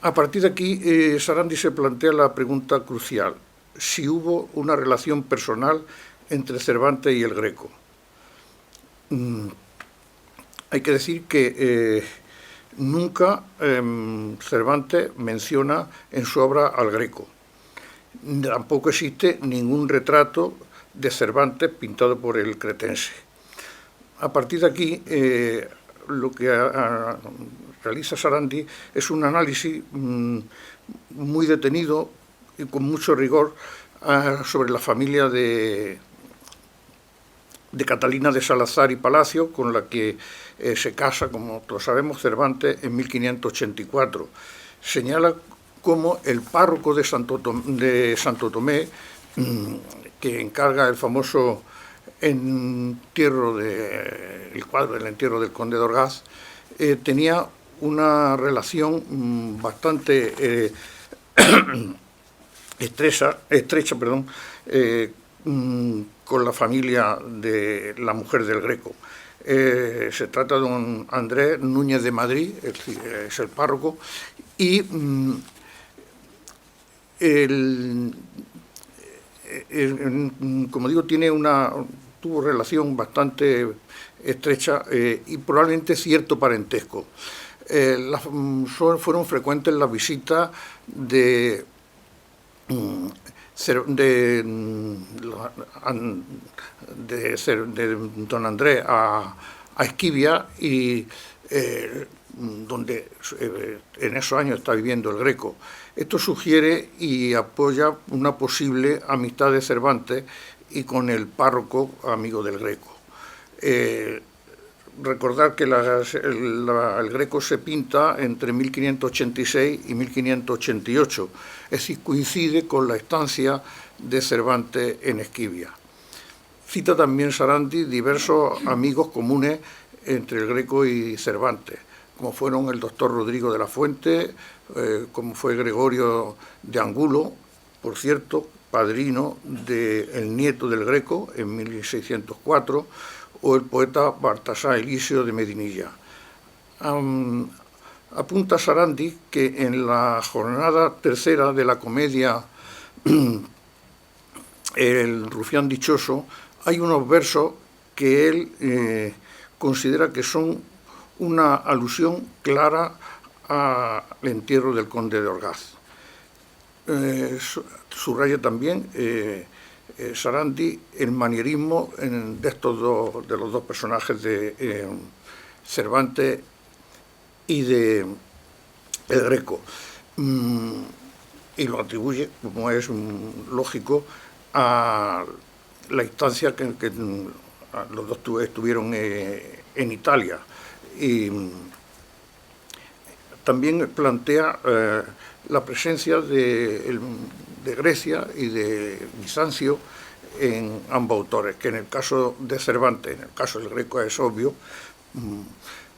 A partir de aquí, Sarandi se plantea la pregunta crucial: si hubo una relación personal entre Cervantes y el Greco. Hay que decir que nunca Cervantes menciona en su obra al Greco. Tampoco existe ningún retrato de Cervantes pintado por el cretense. A partir de aquí, lo que realiza Sarandi es un análisis muy detenido y con mucho rigor sobre la familia de Catalina de Salazar y Palacio, con la que se casa, como todos sabemos, Cervantes en 1584. Señala cómo el párroco de Santo Tomé, que encarga el famoso entierro el cuadro del entierro del conde de Orgaz, tenía una relación bastante estrecha, con la familia de la mujer del Greco. Se trata de don Andrés Núñez de Madrid, es el párroco, y como digo, tuvo relación bastante estrecha y probablemente cierto parentesco. Fueron frecuentes las visitas de don Andrés a Esquivia, y donde en esos años está viviendo el Greco. Esto sugiere y apoya una posible amistad de Cervantes y con el párroco amigo del Greco. recordar que el Greco se pinta entre 1586 y 1588, es decir, coincide con la estancia de Cervantes en Esquivia. Cita también Sarandi diversos amigos comunes entre el Greco y Cervantes, como fueron el doctor Rodrigo de la Fuente, como fue Gregorio de Angulo, por cierto, padrino del nieto del Greco en 1604, o el poeta Baltasar Eliseo de Medinilla. Apunta Sarandi que en la jornada tercera de la comedia El rufián dichoso hay unos versos que él considera que son una alusión clara al entierro del conde de Orgaz. Subraya también Sarandi el manierismo de los dos personajes de Cervantes y de el Greco, y lo atribuye, como es lógico, a la instancia que los dos estuvieron en Italia. Y también plantea la presencia de Grecia y de Bizancio en ambos autores, que en el caso de Cervantes, en el caso del Greco es obvio,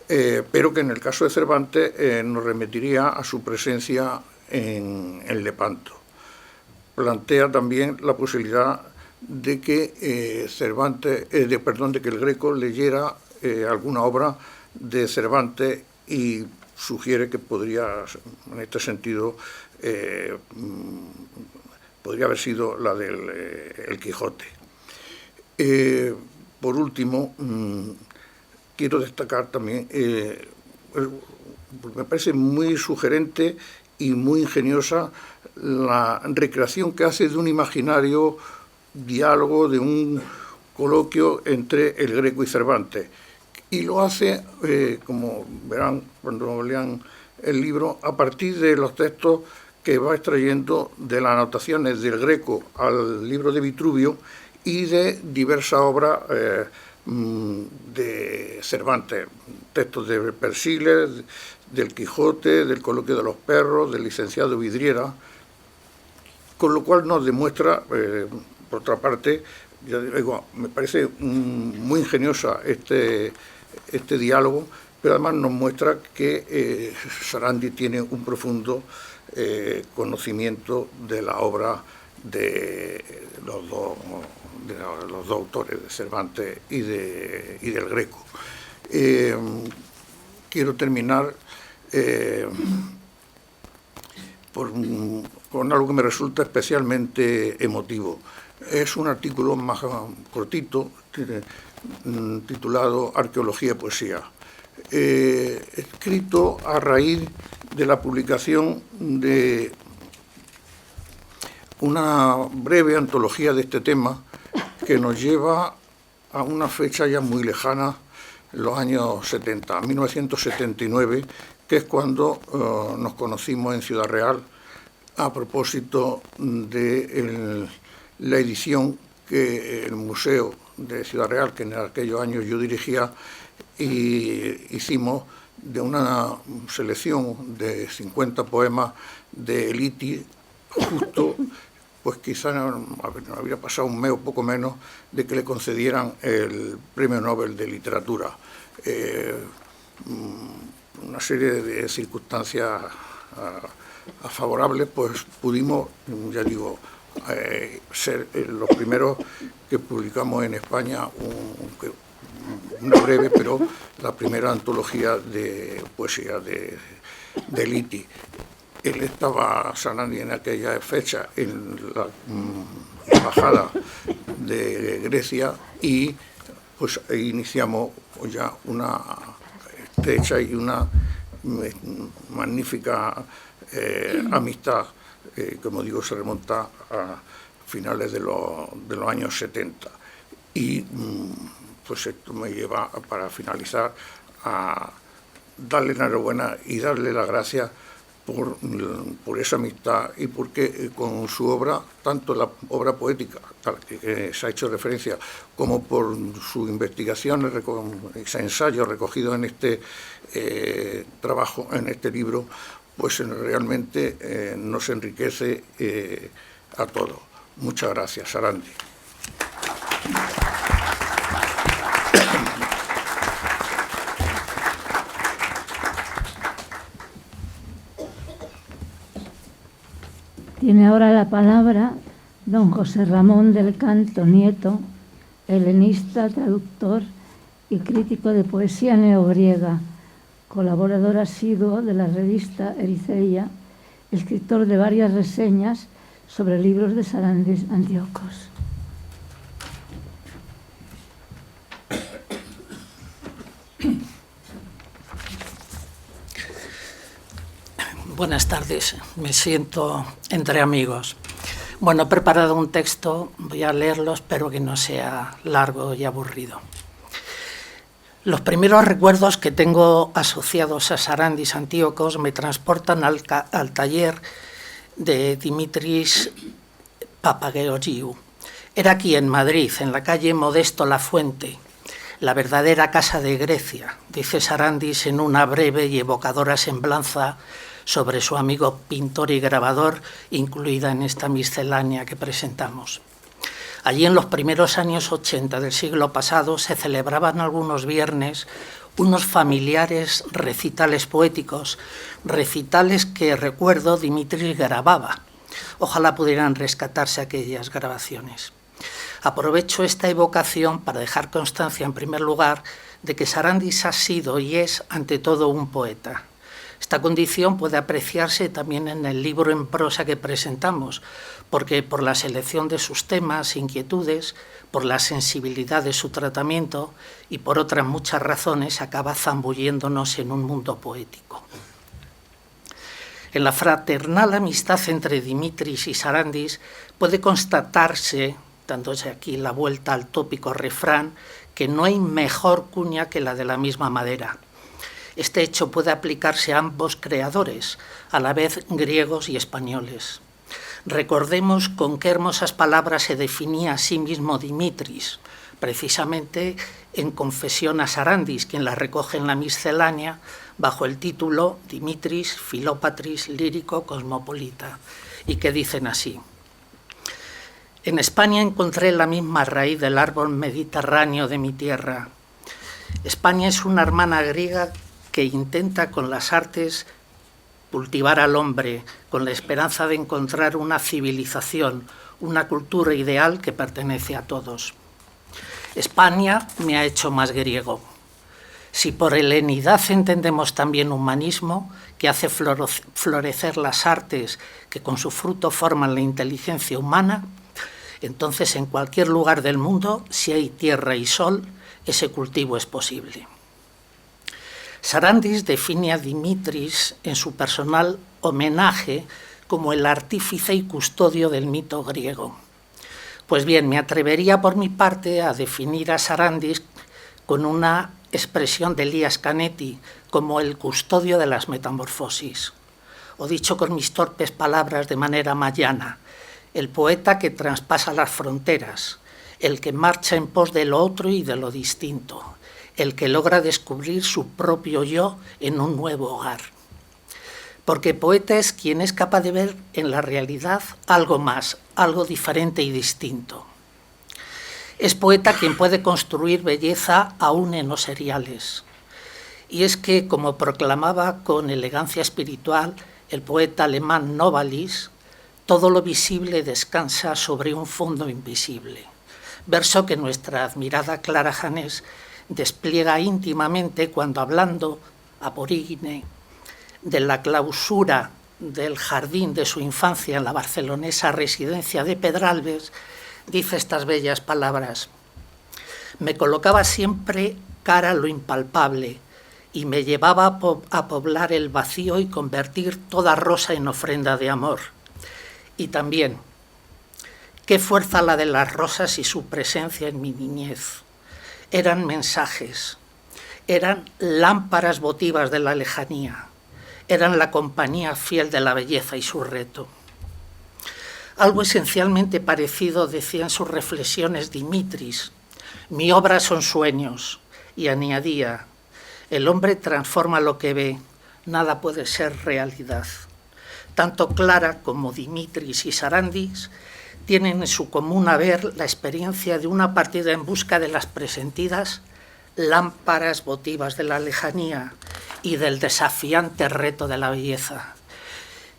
pero que en el caso de Cervantes nos remitiría a su presencia en Lepanto. Plantea también la posibilidad de que de que el Greco leyera alguna obra de Cervantes y sugiere que podría, en este sentido, podría haber sido la del El Quijote. Por último, quiero destacar también, porque me parece muy sugerente y muy ingeniosa la recreación que hace de un imaginario diálogo, de un coloquio entre el Greco y Cervantes. Y lo hace, como verán cuando lean el libro, a partir de los textos que va extrayendo de las anotaciones del Greco al libro de Vitruvio y de diversas obras de Cervantes, textos de Persiles, del Quijote, del Coloquio de los Perros, del licenciado Vidriera, con lo cual nos demuestra, por otra parte, ya digo, me parece muy ingeniosa este diálogo, pero además nos muestra que Sarandi tiene un profundo conocimiento de la obra de los dos autores, de Cervantes y del Greco. Quiero terminar con algo que me resulta especialmente emotivo. Es un artículo más cortito, titulado Arqueología y Poesía, escrito a raíz de la publicación de una breve antología de este tema que nos lleva a una fecha ya muy lejana, los años 70, 1979, que es cuando nos conocimos en Ciudad Real a propósito de la edición que el Museo de Ciudad Real, que en aquellos años yo dirigía, y hicimos de una selección de 50 poemas de Eliti, justo, pues quizá no habría pasado un mes o poco menos de que le concedieran el Premio Nobel de Literatura. Una serie de circunstancias favorables, pues pudimos, ya digo, ser los primeros que publicamos en España una breve, pero la primera antología de poesía de Eliti. Él estaba, Sarandi, en aquella fecha en la embajada de Grecia y pues iniciamos ya una estrecha y una magnífica amistad, como digo, se remonta a finales de los años 70. Y pues esto me lleva, para finalizar, a darle enhorabuena y darle las gracias por esa amistad y porque con su obra, tanto la obra poética que se ha hecho referencia, como por sus investigaciones, ensayos recogidos en este trabajo, en este libro, pues realmente nos enriquece a todos. Muchas gracias, Sarandi. Tiene ahora la palabra don José Ramón del Canto Nieto, helenista, traductor y crítico de poesía neogriega, colaborador asiduo de la revista Ericeia, escritor de varias reseñas sobre libros de Sarandis Antíocos. Buenas tardes, me siento entre amigos. Bueno, he preparado un texto, voy a leerlo, espero que no sea largo y aburrido. Los primeros recuerdos que tengo asociados a Sarandis Antíocos me transportan al taller de Dimitris Papageorgiou. Era aquí en Madrid, en la calle Modesto Lafuente, la verdadera casa de Grecia, dice Sarandis en una breve y evocadora semblanza sobre su amigo pintor y grabador, incluida en esta miscelánea que presentamos. Allí en los primeros años 80 del siglo pasado se celebraban algunos viernes unos familiares recitales poéticos, recitales que, recuerdo, Dimitris grababa. Ojalá pudieran rescatarse aquellas grabaciones. Aprovecho esta evocación para dejar constancia, en primer lugar, de que Sarandis ha sido y es, ante todo, un poeta. Esta condición puede apreciarse también en el libro en prosa que presentamos, porque por la selección de sus temas, inquietudes, por la sensibilidad de su tratamiento y por otras muchas razones acaba zambulléndonos en un mundo poético. En la fraternal amistad entre Dimitris y Sarandis puede constatarse, dándose aquí la vuelta al tópico refrán, que no hay mejor cuña que la de la misma madera. Este hecho puede aplicarse a ambos creadores, a la vez griegos y españoles. Recordemos con qué hermosas palabras se definía a sí mismo Dimitris, precisamente en Confesión a Sarandis, quien la recoge en la miscelánea bajo el título Dimitris Filópatris lírico cosmopolita, y que dicen así: en España encontré la misma raíz del árbol mediterráneo de mi tierra. España es una hermana griega que intenta con las artes cultivar al hombre con la esperanza de encontrar una civilización, una cultura ideal que pertenece a todos. España me ha hecho más griego. Si por helenidad entendemos también humanismo, que hace florecer las artes que con su fruto forman la inteligencia humana, entonces en cualquier lugar del mundo, si hay tierra y sol, ese cultivo es posible. Sarandis define a Dimitris en su personal homenaje como el artífice y custodio del mito griego. Pues bien, me atrevería por mi parte a definir a Sarandis con una expresión de Elias Canetti como el custodio de las metamorfosis. O dicho con mis torpes palabras de manera mayana, el poeta que traspasa las fronteras, el que marcha en pos de lo otro y de lo distinto, el que logra descubrir su propio yo en un nuevo hogar. Porque poeta es quien es capaz de ver en la realidad algo más, algo diferente y distinto. Es poeta quien puede construir belleza aún en los seriales. Y es que, como proclamaba con elegancia espiritual el poeta alemán Novalis, todo lo visible descansa sobre un fondo invisible. Verso que nuestra admirada Clara Janés despliega íntimamente cuando, hablando a Porigine de la clausura del jardín de su infancia en la barcelonesa residencia de Pedralbes, dice estas bellas palabras: me colocaba siempre cara a lo impalpable y me llevaba a poblar el vacío y convertir toda rosa en ofrenda de amor. Y también, qué fuerza la de las rosas y su presencia en mi niñez. Eran mensajes, eran lámparas votivas de la lejanía, eran la compañía fiel de la belleza y su reto. Algo esencialmente parecido decía en sus reflexiones Dimitris: mi obra son sueños, y añadía: el hombre transforma lo que ve, nada puede ser realidad. Tanto Clara como Dimitris y Sarandis tienen en su común haber la experiencia de una partida en busca de las presentidas lámparas votivas de la lejanía y del desafiante reto de la belleza.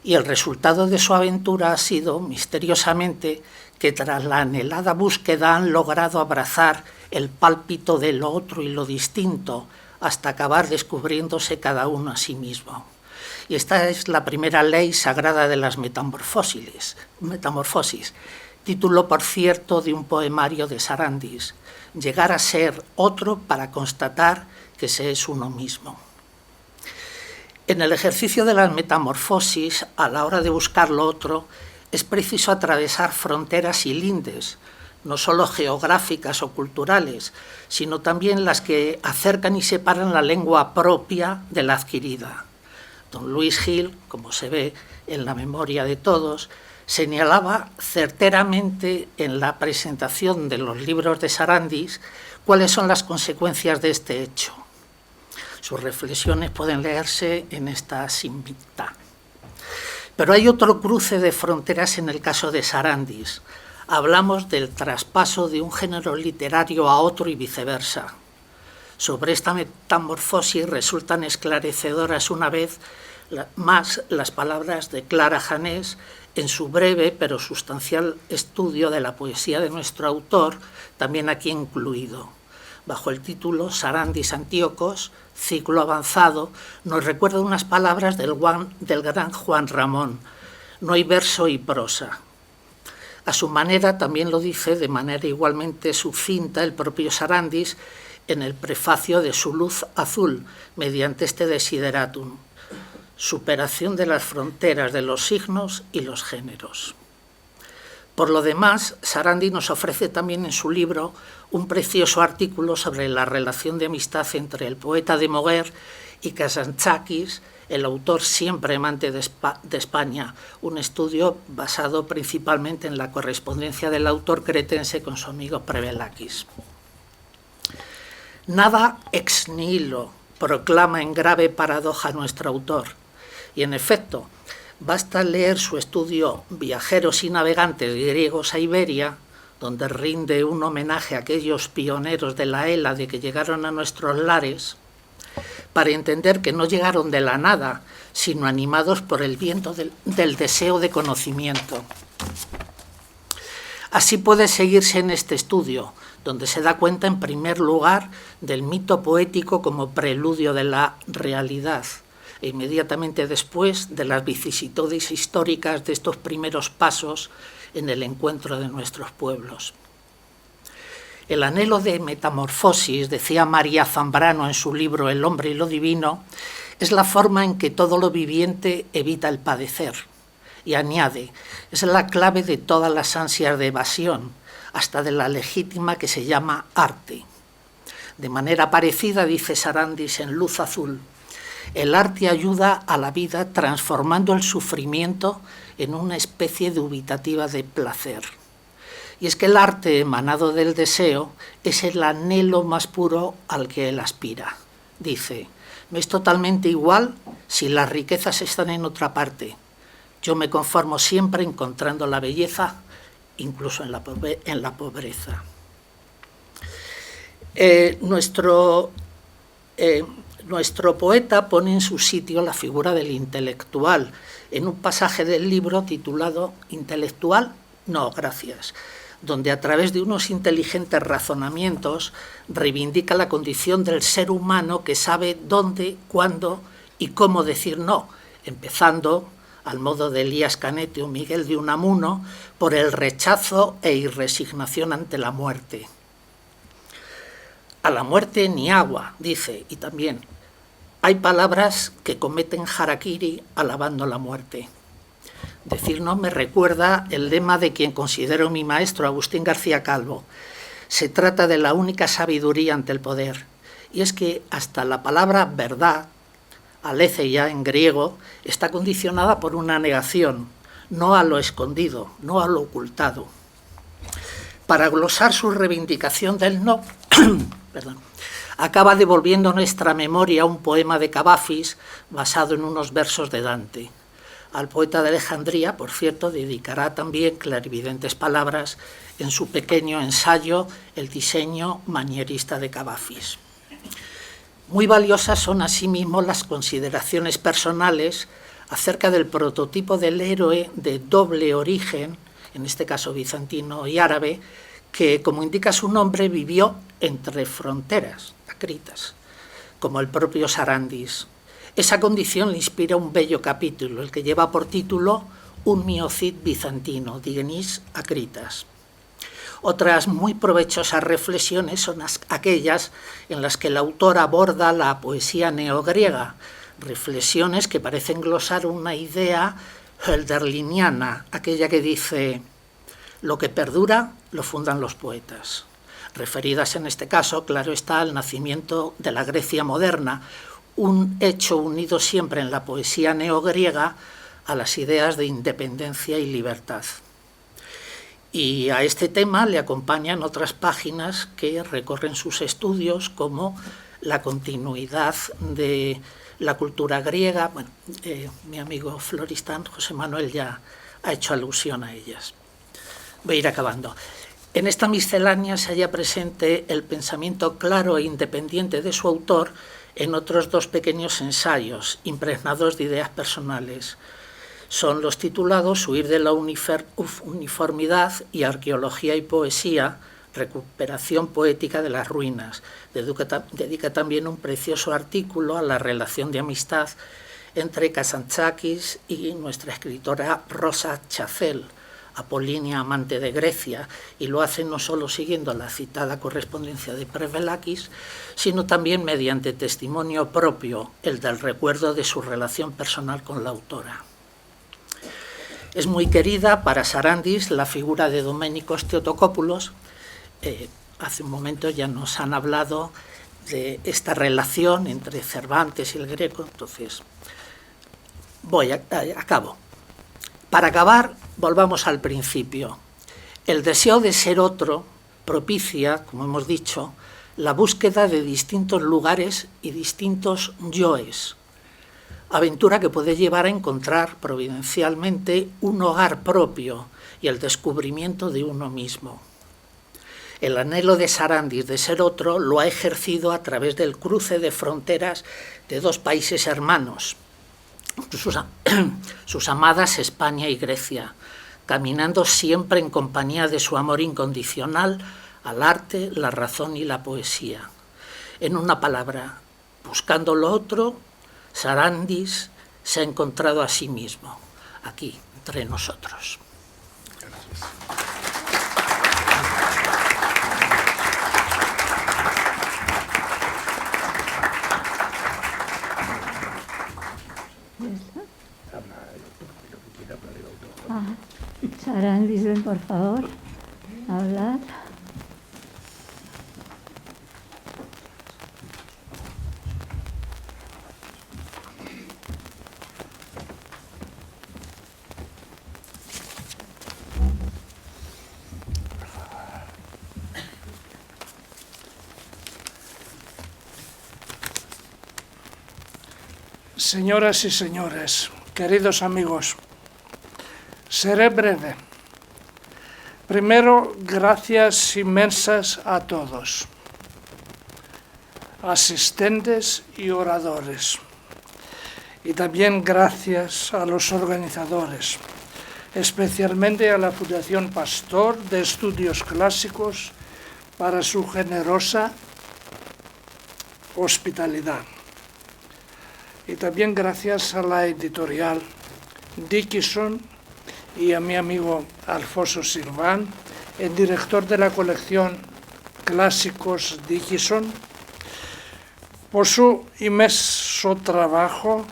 Y el resultado de su aventura ha sido, misteriosamente, que tras la anhelada búsqueda han logrado abrazar el pálpito de lo otro y lo distinto, hasta acabar descubriéndose cada uno a sí mismo. Y esta es la primera ley sagrada de las metamorfosis, título, por cierto, de un poemario de Sarandis: llegar a ser otro para constatar que se es uno mismo. En el ejercicio de las metamorfosis, a la hora de buscar lo otro, es preciso atravesar fronteras y lindes, no solo geográficas o culturales, sino también las que acercan y separan la lengua propia de la adquirida. Don Luis Gil, como se ve en la memoria de todos, señalaba certeramente en la presentación de los libros de Sarandis cuáles son las consecuencias de este hecho. Sus reflexiones pueden leerse en esta Sinvicta. Pero hay otro cruce de fronteras en el caso de Sarandis. Hablamos del traspaso de un género literario a otro y viceversa. Sobre esta metamorfosis resultan esclarecedoras una vez más las palabras de Clara Janés en su breve pero sustancial estudio de la poesía de nuestro autor, también aquí incluido. Bajo el título Sarandis Antíocos, ciclo avanzado, nos recuerda unas palabras del gran Juan Ramón: no hay verso y prosa. A su manera también lo dice de manera igualmente sucinta el propio Sarandis en el prefacio de Su luz azul, mediante este desideratum: superación de las fronteras de los signos y los géneros. Por lo demás, Sarandis nos ofrece también en su libro un precioso artículo sobre la relación de amistad entre el poeta de Moguer y Kazantzakis, el autor siempre amante de España, un estudio basado principalmente en la correspondencia del autor cretense con su amigo Prevelakis. Nada ex nihilo, proclama en grave paradoja nuestro autor, y en efecto, basta leer su estudio Viajeros y navegantes griegos a Iberia, donde rinde un homenaje a aquellos pioneros de la Hélade que llegaron a nuestros lares, para entender que no llegaron de la nada, sino animados por el viento del deseo de conocimiento. Así puede seguirse en este estudio, donde se da cuenta en primer lugar del mito poético como preludio de la realidad, e inmediatamente después de las vicisitudes históricas de estos primeros pasos en el encuentro de nuestros pueblos. El anhelo de metamorfosis, decía María Zambrano en su libro El hombre y lo divino, es la forma en que todo lo viviente evita el padecer. Y añade, es la clave de todas las ansias de evasión, hasta de la legítima que se llama arte. De manera parecida, dice Sarandis en Luz azul, el arte ayuda a la vida transformando el sufrimiento en una especie dubitativa de placer. Y es que el arte emanado del deseo es el anhelo más puro al que él aspira. Dice, me es totalmente igual si las riquezas están en otra parte. Yo me conformo siempre encontrando la belleza, incluso en la pobreza. Nuestro poeta pone en su sitio la figura del intelectual en un pasaje del libro titulado ¿Intelectual? No, gracias, donde a través de unos inteligentes razonamientos reivindica la condición del ser humano que sabe dónde, cuándo y cómo decir no, empezando, al modo de Elías Canetti o Miguel de Unamuno, por el rechazo e irresignación ante la muerte. A la muerte ni agua, dice, y también hay palabras que cometen harakiri alabando la muerte. Decir no me recuerda el lema de quien considero mi maestro, Agustín García Calvo. Se trata de la única sabiduría ante el poder, y es que hasta la palabra verdad, aletheia en griego, está condicionada por una negación, no a lo escondido, no a lo ocultado. Para glosar su reivindicación del no, acaba devolviendo a nuestra memoria un poema de Cavafis basado en unos versos de Dante. Al poeta de Alejandría, por cierto, dedicará también clarividentes palabras en su pequeño ensayo El diseño manierista de Cavafis. Muy valiosas son asimismo las consideraciones personales acerca del prototipo del héroe de doble origen, en este caso bizantino y árabe, que, como indica su nombre, vivió entre fronteras, acritas, como el propio Sarandis. Esa condición le inspira un bello capítulo, el que lleva por título Un miocid bizantino, Dionís Acritas. Otras muy provechosas reflexiones son aquellas en las que el autor aborda la poesía neogriega, reflexiones que parecen glosar una idea hölderliniana, aquella que dice: lo que perdura lo fundan los poetas, referidas en este caso, claro está, al nacimiento de la Grecia moderna, un hecho unido siempre en la poesía neogriega a las ideas de independencia y libertad. Y a este tema le acompañan otras páginas que recorren sus estudios, como la continuidad de la cultura griega. Bueno, mi amigo floristán José Manuel ya ha hecho alusión a ellas. Voy a ir acabando. En esta miscelánea se halla presente el pensamiento claro e independiente de su autor en otros dos pequeños ensayos, impregnados de ideas personales. Son los titulados Huir de la uniformidad y Arqueología y poesía, recuperación poética de las ruinas. Dedica también un precioso artículo a la relación de amistad entre Kazantzakis y nuestra escritora Rosa Chacel, apolínea amante de Grecia, y lo hace no solo siguiendo la citada correspondencia de Prevélakis, sino también mediante testimonio propio, el del recuerdo de su relación personal con la autora. Es muy querida para Sarandis la figura de Doménicos Theotokopoulos. Hace un momento ya nos han hablado de esta relación entre Cervantes y el Greco, entonces acabo. Para acabar, volvamos al principio. El deseo de ser otro propicia, como hemos dicho, la búsqueda de distintos lugares y distintos yoes, aventura que puede llevar a encontrar providencialmente un hogar propio y el descubrimiento de uno mismo. El anhelo de Sarandis de ser otro lo ha ejercido a través del cruce de fronteras de dos países hermanos, sus amadas España y Grecia, caminando siempre en compañía de su amor incondicional al arte, la razón y la poesía. En una palabra, buscando lo otro, Sarandis se ha encontrado a sí mismo, aquí, entre nosotros. Sarandis, ven por favor, a hablar. Señoras y señores, queridos amigos, seré breve. Primero, gracias inmensas a todos, asistentes y oradores. Y también gracias a los organizadores, especialmente a la Fundación Pastor de Estudios Clásicos para su generosa hospitalidad. Y también gracias a la editorial Dickinson y a mi amigo Alfonso Silván, el director de la colección Clásicos Dickinson, por su inmenso trabajo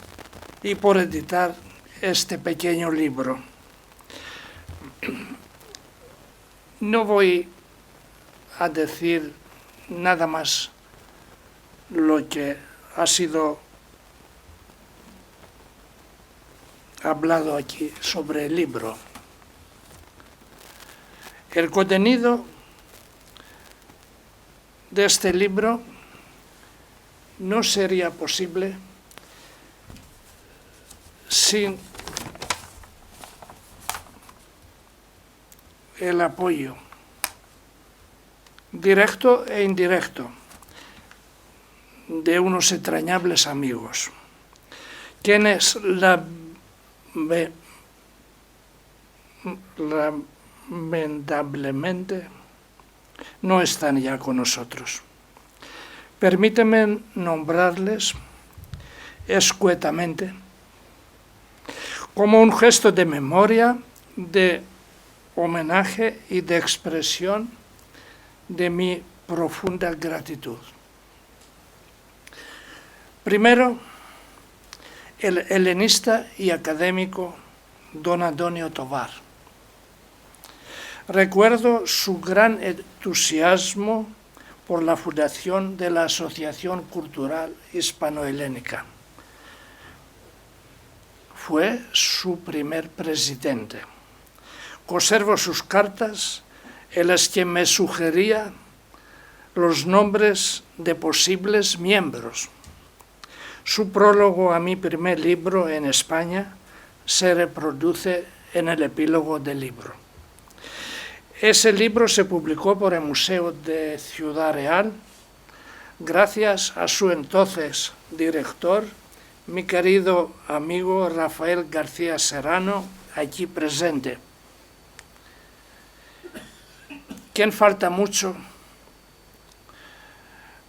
y por editar este pequeño libro. No voy a decir nada más lo que ha sido hablado aquí sobre el libro. El contenido de este libro no sería posible sin el apoyo directo e indirecto de unos entrañables amigos, quienes lamentablemente no están ya con nosotros. Permíteme nombrarles escuetamente como un gesto de memoria, de homenaje y de expresión de mi profunda gratitud. Primero, el helenista y académico don Antonio Tovar. Recuerdo su gran entusiasmo por la fundación de la Asociación Cultural Hispano-Helénica. Fue su primer presidente. Conservo sus cartas en las que me sugería los nombres de posibles miembros. Su prólogo a mi primer libro en España se reproduce en el epílogo del libro. Ese libro se publicó por el Museo de Ciudad Real gracias a su entonces director, mi querido amigo Rafael García Serrano, aquí presente. Quien falta mucho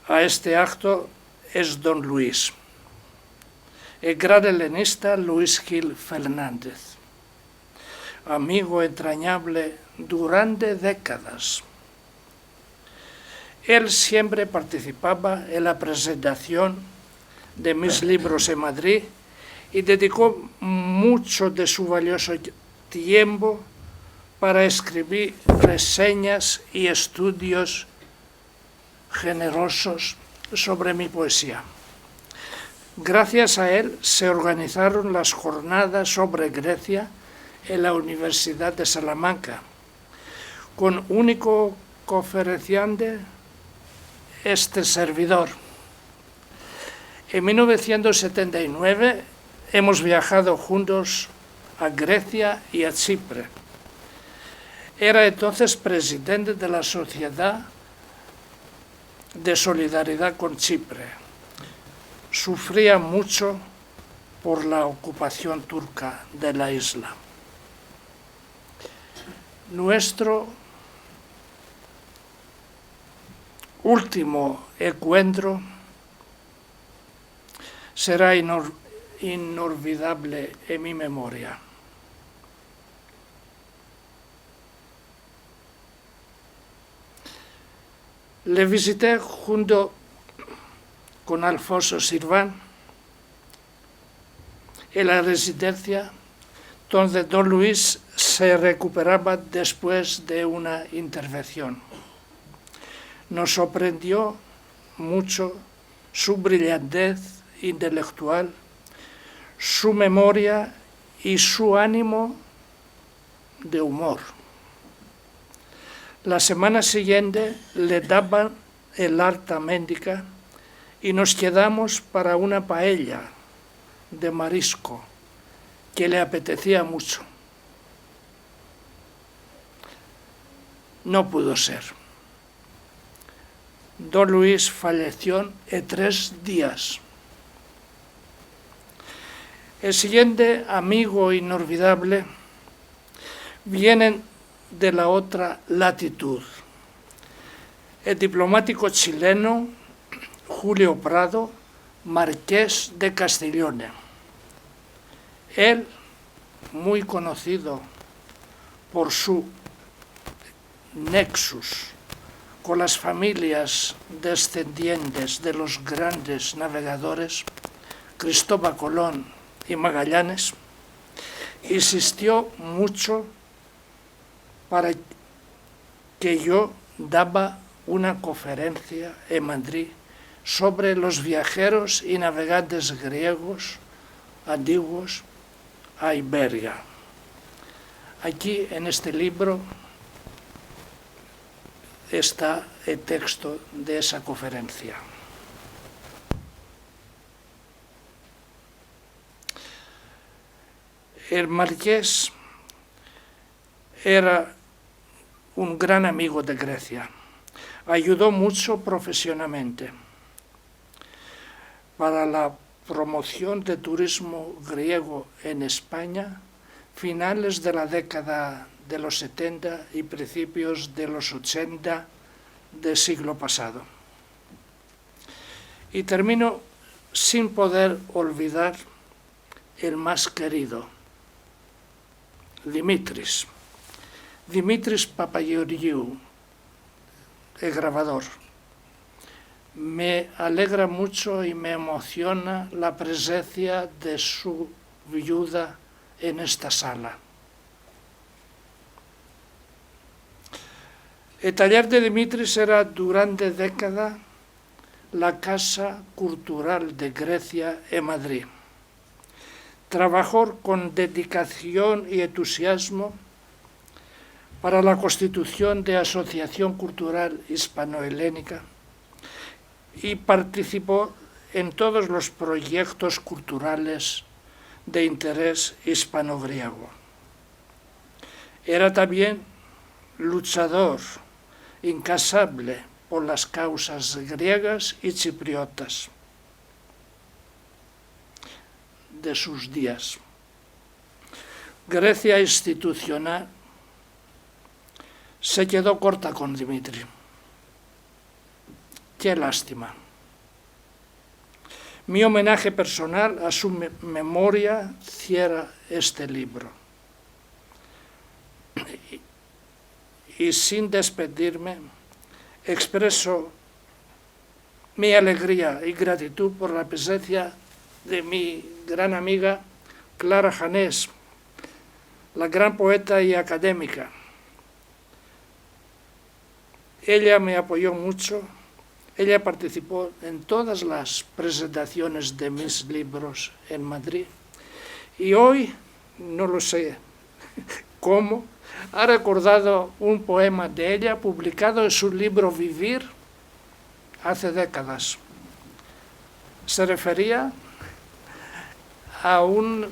a este acto es don Luis, el gran helenista Luis Gil Fernández, amigo entrañable durante décadas. Él siempre participaba en la presentación de mis libros en Madrid y dedicó mucho de su valioso tiempo para escribir reseñas y estudios generosos sobre mi poesía. Gracias a él se organizaron las jornadas sobre Grecia en la Universidad de Salamanca, con único conferenciante este servidor. En 1979 hemos viajado juntos a Grecia y a Chipre. Era entonces presidente de la Sociedad de Solidaridad con Chipre. Sufría mucho por la ocupación turca de la isla. Nuestro último encuentro será inolvidable en mi memoria. Le visité junto con Alfonso Sirván en la residencia donde don Luis se recuperaba después de una intervención. Nos sorprendió mucho su brillantez intelectual, su memoria y su ánimo de humor. La semana siguiente le daban el alta médica y nos quedamos para una paella de marisco que le apetecía mucho. No pudo ser. Don Luis falleció en 3 días. El siguiente amigo inolvidable viene de la otra latitud. El diplomático chileno Julio Prado, marqués de Castiglione. Él, muy conocido por su nexus con las familias descendientes de los grandes navegadores, Cristóbal Colón y Magallanes, insistió mucho para que yo daba una conferencia en Madrid sobre los viajeros y navegantes griegos antiguos a Iberia. Aquí, en este libro, está el texto de esa conferencia. El marqués era un gran amigo de Grecia. Ayudó mucho profesionalmente para la promoción de turismo griego en España, finales de la década de los 70 y principios de los 80 del siglo pasado. Y termino sin poder olvidar el más querido, Dimitris Papageorgiou, el grabador. Me alegra mucho y me emociona la presencia de su viuda en esta sala. El taller de Dimitris era durante décadas la Casa Cultural de Grecia en Madrid. Trabajó con dedicación y entusiasmo para la constitución de Asociación Cultural Hispano-Helénica y participó en todos los proyectos culturales de interés hispano-griego. Era también luchador incansable por las causas griegas y chipriotas de sus días. Grecia institucional se quedó corta con Dimitri. Qué lástima. Mi homenaje personal a su memoria cierra este libro. Y sin despedirme, expreso mi alegría y gratitud por la presencia de mi gran amiga Clara Janés, la gran poeta y académica. Ella me apoyó mucho, ella participó en todas las presentaciones de mis libros en Madrid y hoy, no lo sé cómo, ha recordado un poema de ella publicado en su libro Vivir hace décadas. Se refería a un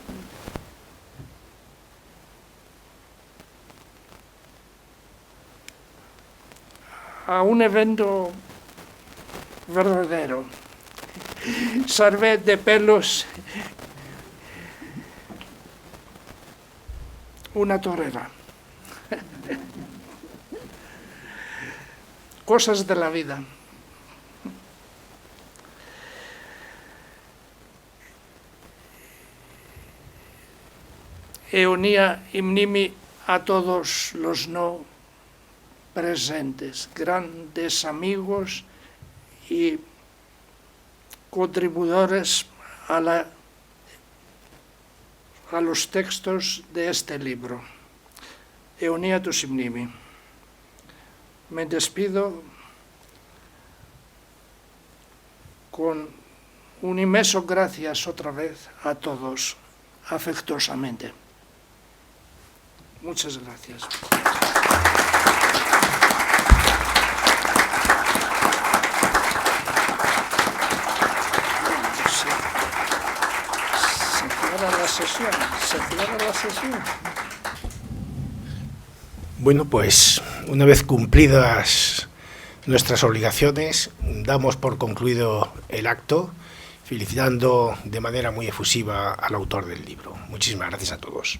evento verdadero. Salvé de pelos una torera. Cosas de la vida. Eunía imnimi a todos los no presentes, grandes amigos y contribuidores a los textos de este libro. Eunía tus imnimi. Me despido con un inmenso gracias otra vez a todos, afectuosamente. Muchas gracias. Se cierra la sesión. Bueno, pues una vez cumplidas nuestras obligaciones, damos por concluido el acto, felicitando de manera muy efusiva al autor del libro. Muchísimas gracias a todos.